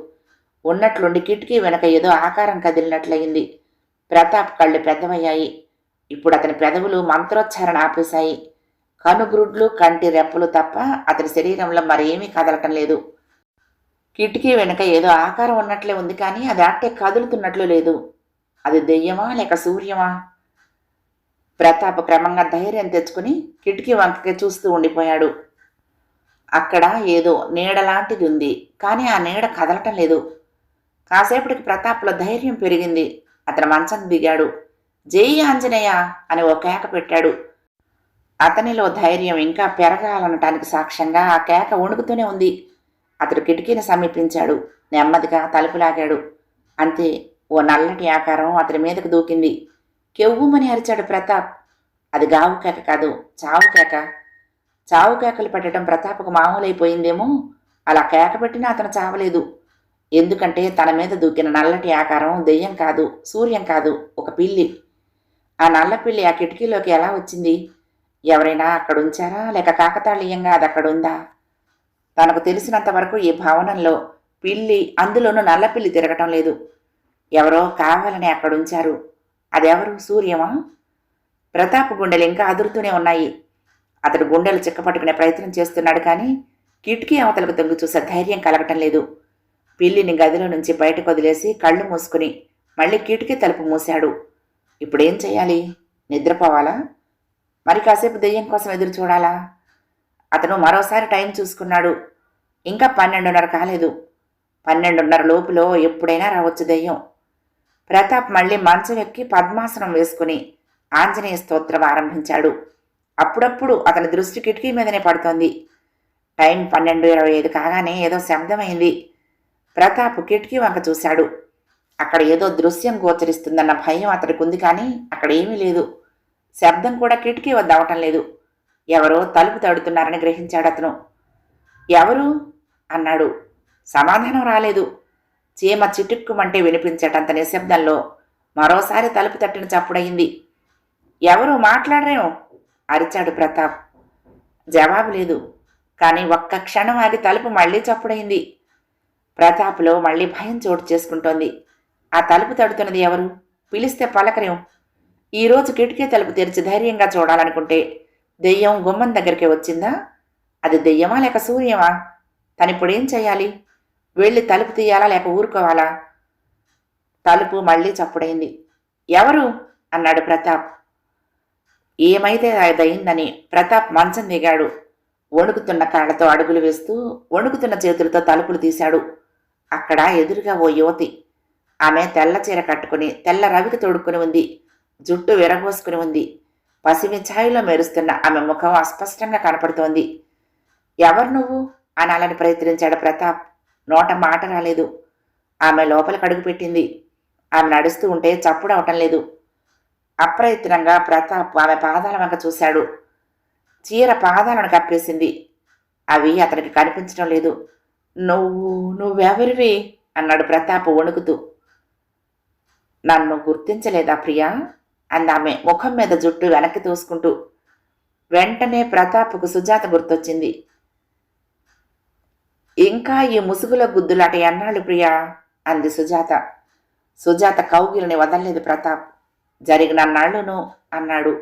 ఉన్నట్లుండి కిటికీ వెనక ఏదో ఆకారం కదిలినట్లయింది. ప్రతాప్ కళ్ళు పెద్దవయ్యాయి. ఇప్పుడు అతని పెదవులు మంత్రోచ్చారణ ఆపేశాయి. కనుగ్రుడ్లు, కంటి రెప్పలు తప్ప అతని శరీరంలో మరేమీ కదలటం లేదు. కిటికీ వెనుక ఏదో ఆకారం ఉన్నట్లే ఉంది, కానీ అది అట్టే కదులుతున్నట్లు లేదు. అది దెయ్యమా లేక సూర్యమా? ప్రతాప్ క్రమంగా ధైర్యం తెచ్చుకుని కిటికీ వంకకి చూస్తూ ఉండిపోయాడు. అక్కడ ఏదో నీడలాంటిది ఉంది, కానీ ఆ నీడ కదలటం లేదు. కాసేపటికి ప్రతాప్లో ధైర్యం పెరిగింది. అతను మంచం దిగాడు. జై ఆంజనేయ అని ఓ కేక పెట్టాడు. అతనిలో ధైర్యం ఇంకా పెరగాలనటానికి సాక్ష్యంగా ఆ కేక వణుకుతూనే ఉంది. అతడు కిటికీని సమీపించాడు. నెమ్మదిగా తలుపులాగాడు. అంతే, ఓ నల్లటి ఆకారం అతని మీదకు దూకింది. కెవ్వుమని అరిచాడు ప్రతాప్. అది గావు కేక కాదు, చావు కేక. చావు కేకలు పెట్టడం ప్రతాప్కు మామూలైపోయిందేమో. అలా కేక పెట్టినా అతను చావలేదు. ఎందుకంటే తన మీద దూకిన నల్లటి ఆకారం దెయ్యం కాదు, సూర్యం కాదు, ఒక పిల్లి. ఆ నల్ల పిల్లి ఆ కిటికీలోకి ఎలా వచ్చింది? ఎవరైనా అక్కడుంచారా లేక కాకతాళీయంగా అది అక్కడుందా? తనకు తెలిసినంత వరకు ఈ భవనంలో పిల్లి, అందులోనూ నల్లపిల్లి తిరగటం లేదు. ఎవరో కావాలని అక్కడుంచారు. అదెవరు? సూర్యమా? ప్రతాప్ గుండెలు ఇంకా అదురుతూనే ఉన్నాయి. అతడు గుండెలు చిక్కపట్టుకునే ప్రయత్నం చేస్తున్నాడు, కానీ కిటికీ అవతలకు తొంగి చూసే ధైర్యం కలగటం లేదు. పిల్లిని గదిలో నుంచి బయటకు వదిలేసి కళ్ళు మూసుకుని మళ్ళీ కిటికీ తలుపు మూశాడు. ఇప్పుడేం చెయ్యాలి? నిద్రపోవాలా? మరి కాసేపు దెయ్యం కోసం ఎదురు చూడాలా? అతను మరోసారి టైం చూసుకున్నాడు. ఇంకా 12:30 కాలేదు. 12:30 లోపులో ఎప్పుడైనా రావచ్చు దెయ్యం. ప్రతాప్ మళ్ళీ మంచం ఎక్కి పద్మాసనం వేసుకుని ఆంజనేయ స్తోత్రం ఆరంభించాడు. అప్పుడప్పుడు అతని దృష్టి కిటికీ మీదనే పడుతోంది. టైం 12:25 కాగానే ఏదో శబ్దమైంది. ప్రతాప్ కిటికీ వంక చూశాడు. అక్కడ ఏదో దృశ్యం గోచరిస్తుందన్న భయం అతడికి ఉంది, కానీ అక్కడ ఏమీ లేదు. శబ్దం కూడా కిటికీ వద్ద అవటం లేదు. ఎవరో తలుపు తడుతున్నారని గ్రహించాడు అతను. ఎవరు అన్నాడు. సమాధానం రాలేదు. చీమ చిటుక్కుమంటే వినిపించేటంత నిశ్శబ్దంలో మరోసారి తలుపు తట్టిన చప్పుడయింది. ఎవరు మాట్లాడరేమో అరిచాడు ప్రతాప్. జవాబు లేదు. కానీ ఒక్క క్షణం ఆగి తలుపు మళ్లీ చప్పుడైంది. ప్రతాప్లో మళ్లీ భయం చోటు చేసుకుంటోంది. ఆ తలుపు తడుతున్నది ఎవరు? పిలిస్తే పలకరేం. ఈరోజు కిటికీ తలుపు తెరిచి ధైర్యంగా చూడాలనుకుంటే దెయ్యం గుమ్మం దగ్గరికి వచ్చిందా? అది దెయ్యమా లేక సూర్యమా? తనిప్పుడేం చెయ్యాలి? వెళ్ళి తలుపు తీయాలా లేక ఊరుకోవాలా? తలుపు మళ్లీ చప్పుడైంది. ఎవరు అన్నాడు ప్రతాప్. ఏమైతే అదయిందని ప్రతాప్ మంచం దిగాడు. వణుకుతున్న కాళ్లతో అడుగులు వేస్తూ వణుకుతున్న చేతులతో తలుపులు తీశాడు. అక్కడ ఎదురుగా ఓ యువతి. ఆమె తెల్ల చీర కట్టుకుని తెల్ల రవికి తొడుక్కుని ఉంది. జుట్టు విరబోసుకుని ఉంది. పసిమి ఛాయలో మెరుస్తున్న ఆమె ముఖం అస్పష్టంగా కనపడుతోంది. ఎవరు నువ్వు అనాలని ప్రయత్నించాడు ప్రతాప్. నోట మాట రాలేదు. ఆమె లోపలికి అడుగుపెట్టింది. ఆమె నడుస్తూ ఉంటే చప్పుడు అవటం లేదు. అప్రయత్నంగా ప్రతాప్ ఆమె పాదాల వంక చూశాడు. చీర పాదాలను కప్పేసింది. అవి అతనికి కనిపించడం లేదు. నువ్వెవరివి అన్నాడు ప్రతాప్ వణుకుతూ. నన్ను గుర్తించలేదా ప్రియా అందామె ముఖం మీద జుట్టు వెనక్కి తోసుకుంటూ. వెంటనే ప్రతాప్కు సుజాత గుర్తొచ్చింది. ఇంకా ఈ ముసుగులో గుద్దులాట ఎన్నాళ్ళు ప్రియా అంది సుజాత. సుజాత కౌగిలిని వదల్లేదు ప్రతాప్. జరిగినన్నాళ్ళును అన్నాడు.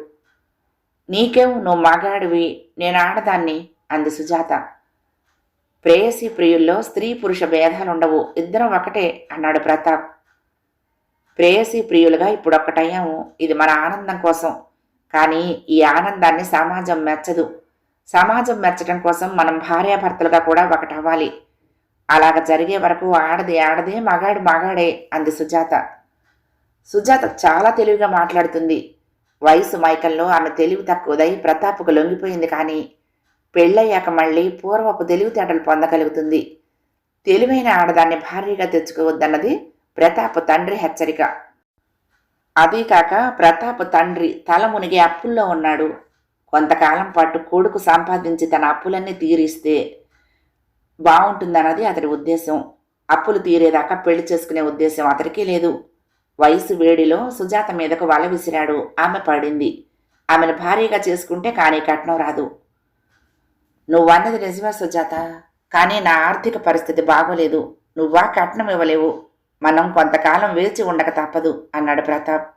నీకేం, నువ్వు మగాడివి, నేను ఆడదాన్ని అంది సుజాత. ప్రేయసి ప్రియుల్లో స్త్రీ పురుష భేదాలుండవు, ఇద్దరం ఒకటే అన్నాడు ప్రతాప్. ప్రేయసి ప్రియులుగా ఇప్పుడొక్కటయ్యాము. ఇది మన ఆనందం కోసం. కానీ ఈ ఆనందాన్ని సమాజం మెచ్చదు. సమాజం మెచ్చడం కోసం మనం భార్యాభర్తలుగా కూడా ఒకటవ్వాలి. అలాగ జరిగే వరకు ఆడది ఆడదే, మగాడు మగాడే అంది సుజాత. సుజాత చాలా తెలివిగా మాట్లాడుతుంది. వయసు మైకంలో ఆమె తెలివి తక్కువదై ప్రతాప్కు లొంగిపోయింది. కానీ పెళ్ళయ్యాక మళ్ళీ పూర్వపు తెలివితేటలు పొందగలుగుతుంది. తెలివైన ఆడదాన్ని భార్యగా తెచ్చుకోవద్దన్నది ప్రతాప్ తండ్రి హెచ్చరిక. అదీకాక ప్రతాప్ తండ్రి తల మునిగి అప్పుల్లో ఉన్నాడు. కొంతకాలం పాటు కొడుకు సంపాదించి తన అప్పులన్నీ తీరిస్తే బాగుంటుందన్నది అతడి ఉద్దేశం. అప్పులు తీరేదాకా పెళ్లి చేసుకునే ఉద్దేశం అతడికి లేదు. వయసు వేడిలో సుజాత మీదకు వల విసిరాడు. ఆమె పడింది. ఆమెను భార్యగా చేసుకుంటే కానీ కట్నం రాదు. నువ్వన్నది నిజమే సుజాత, కానీ నా ఆర్థిక పరిస్థితి బాగోలేదు. నువ్వా కట్నం ఇవ్వలేవు. మనం కొంతకాలం వేచి ఉండక తప్పదు అన్నాడు ప్రతాప్.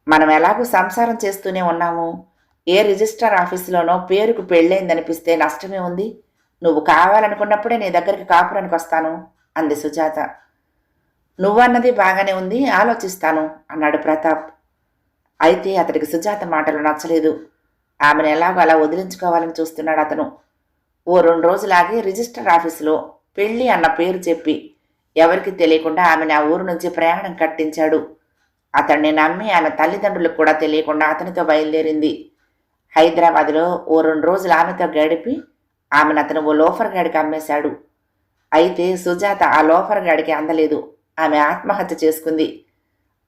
మనం ఎలాగూ సంసారం చేస్తూనే ఉన్నాము. ఏ రిజిస్ట్రార్ ఆఫీసులోనో పేరుకు పెళ్ళైందనిపిస్తే నష్టమే ఉంది. నువ్వు కావాలనుకున్నప్పుడే నీ దగ్గరికి కాపురానికి వస్తాను అంది సుజాత. నువ్వన్నది బాగానే ఉంది, ఆలోచిస్తాను అన్నాడు ప్రతాప్. అయితే అతడికి సుజాత మాటలు నచ్చలేదు. ఆమెను ఎలాగో అలా వదిలించుకోవాలని చూస్తున్నాడు అతను. ఓ 2 రోజులాగి రిజిస్టర్ ఆఫీసులో పెళ్ళి అన్న పేరు చెప్పి ఎవరికి తెలియకుండా ఆమెను ఆ ఊరు నుంచి ప్రయాణం కట్టించాడు. అతన్ని నమ్మి ఆమె తల్లిదండ్రులకు కూడా తెలియకుండా అతనితో బయలుదేరింది. హైదరాబాద్లో ఓ 2 రోజులు ఆమెతో గడిపి ఆమెను అతను ఓ లోఫర్ గాడికి అమ్మేశాడు. అయితే సుజాత ఆ లోఫర్ గాడికి అందలేదు. ఆమె ఆత్మహత్య చేసుకుంది.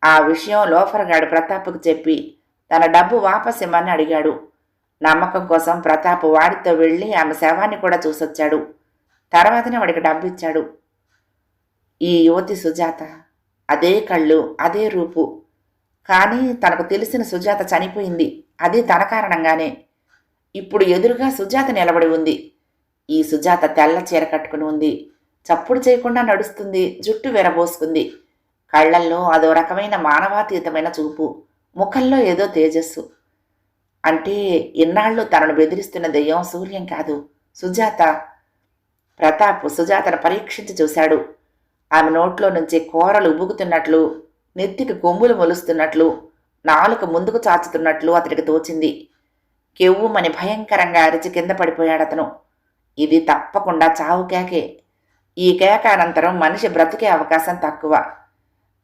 ఆ విషయం లోఫర్ గాడు ప్రతాప్కు చెప్పి తన డబ్బు వాపస్ ఇమ్మని అడిగాడు. నమ్మకం కోసం ప్రతాప్ వాడితో వెళ్ళి ఆమె శవాన్ని కూడా చూసొచ్చాడు. తర్వాతనే వాడికి డబ్బు ఇచ్చాడు. ఈ యువతి సుజాత. అదే కళ్ళు, అదే రూపు. కానీ తనకు తెలిసిన సుజాత చనిపోయింది. అది తన కారణంగానే. ఇప్పుడు ఎదురుగా సుజాత నిలబడి ఉంది. ఈ సుజాత తెల్ల చీర కట్టుకుని ఉంది. చప్పుడు చేయకుండా నడుస్తుంది. జుట్టు విరబోసుకుంది. కళ్లల్లో అదో రకమైన మానవాతీతమైన చూపు. ముఖంలో ఏదో తేజస్సు. అంటే ఇన్నాళ్ళు తనను బెదిరిస్తున్న దెయ్యం సూర్యం కాదు, సుజాత. ప్రతాప్ సుజాతను పరీక్షించి చూశాడు. ఆమె నోట్లో నుంచి కూరలు ఉబుకుతున్నట్లు, నెత్తికి కొమ్ములు మొలుస్తున్నట్లు, నాలుక ముందుకు చాచుతున్నట్లు అతడికి తోచింది. కెవ్వుమని భయంకరంగా అరిచి కింద పడిపోయాడతను. ఇది తప్పకుండా చావు కేకే. ఈ కేక అనంతరం మనిషి బ్రతికే అవకాశం తక్కువ.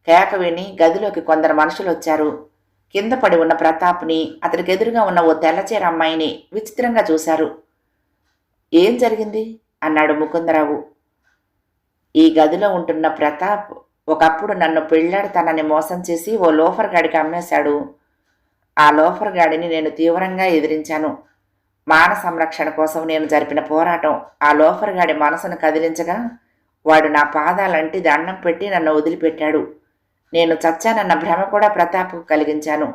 కేక విని గదిలోకి కొందరు మనుషులొచ్చారు. కింద పడి ఉన్న ప్రతాప్ని, అతడికి ఎదురుగా ఉన్న ఓ తెల్లచీర అమ్మాయిని విచిత్రంగా చూశారు. ఏం జరిగింది అన్నాడు ముకుందరావు. ఈ గదిలో ఉంటున్న ప్రతాప్ ఒకప్పుడు నన్ను పెళ్ళాడతానని మోసం చేసి ఓ లోఫర్ గాడికి అమ్మేశాడు. ఆ లోఫర్ గాడిని నేను తీవ్రంగా ఎదిరించాను. మాన సంరక్షణ కోసం నేను జరిపిన పోరాటం ఆ లోఫర్ గాడి మనసును కదిలించగా వాడు నా పాదాలంటి దండం పెట్టి నన్ను వదిలిపెట్టాడు. నేను చచ్చానన్న భ్రమ కూడా ప్రతాప్కు కలిగించాను.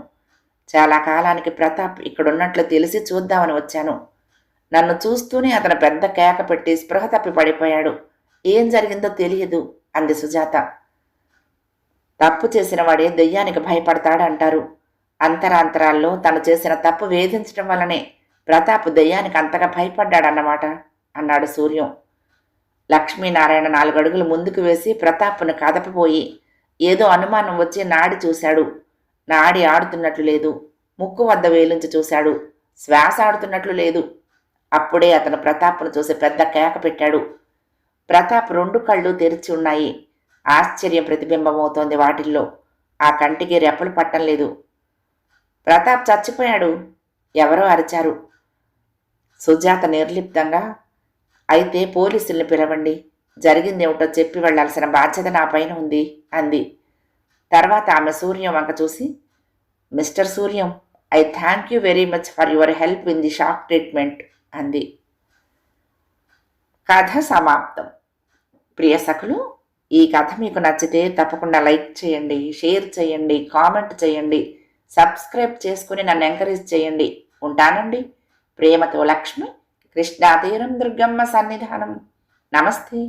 చాలా కాలానికి ప్రతాప్ ఇక్కడున్నట్లు తెలిసి చూద్దామని వచ్చాను. నన్ను చూస్తూనే అతను పెద్ద కేక పెట్టి స్పృహ తప్పి పడిపోయాడు. ఏం జరిగిందో తెలియదు అంది సుజాత. తప్పు చేసిన వాడే దెయ్యానికి భయపడతాడంటారు. అంతరాంతరాల్లో తను చేసిన తప్పు వేధించడం వల్లనే ప్రతాప్ దెయ్యానికి అంతగా భయపడ్డాడన్నమాట అన్నాడు సూర్యం. లక్ష్మీనారాయణ 4 అడుగులు ముందుకు వేసి ప్రతాప్ను కదపబోయి ఏదో అనుమానం వచ్చి నాడి చూశాడు. నాడి ఆడుతున్నట్లు లేదు. ముక్కు వద్ద వేలుంచి చూశాడు. శ్వాస ఆడుతున్నట్లు లేదు. అప్పుడే అతను ప్రతాప్ను చూసి పెద్ద కేక పెట్టాడు. ప్రతాప్ 2 కళ్ళు తెరిచి ఉన్నాయి. ఆశ్చర్యం ప్రతిబింబమవుతోంది వాటిల్లో. ఆ కంటికి రెప్పలు పట్టం లేదు. ప్రతాప్ చచ్చిపోయాడు ఎవరో అరిచారు. సుజాత నిర్లిప్తంగా, అయితే పోలీసుల్ని పిలవండి, జరిగిందేమిటో చెప్పి వెళ్లాల్సిన బాధ్యత నా పైన ఉంది అంది. తర్వాత ఆమె సూర్యం వంక చూసి, mister Suryam, I thank you very much for your help in the shock treatment అంది. కథ సమాప్తం. ప్రియ సఖులు, ఈ కథ మీకు నచ్చితే తప్పకుండా లైక్ చేయండి, షేర్ చేయండి, కామెంట్ చేయండి, సబ్స్క్రైబ్ చేసుకుని నన్ను ఎంకరేజ్ చేయండి. ఉంటానండి. ప్రేమతో లక్ష్మి, కృష్ణా తీరం దుర్గమ్మ సన్నిధానం. నమస్తే.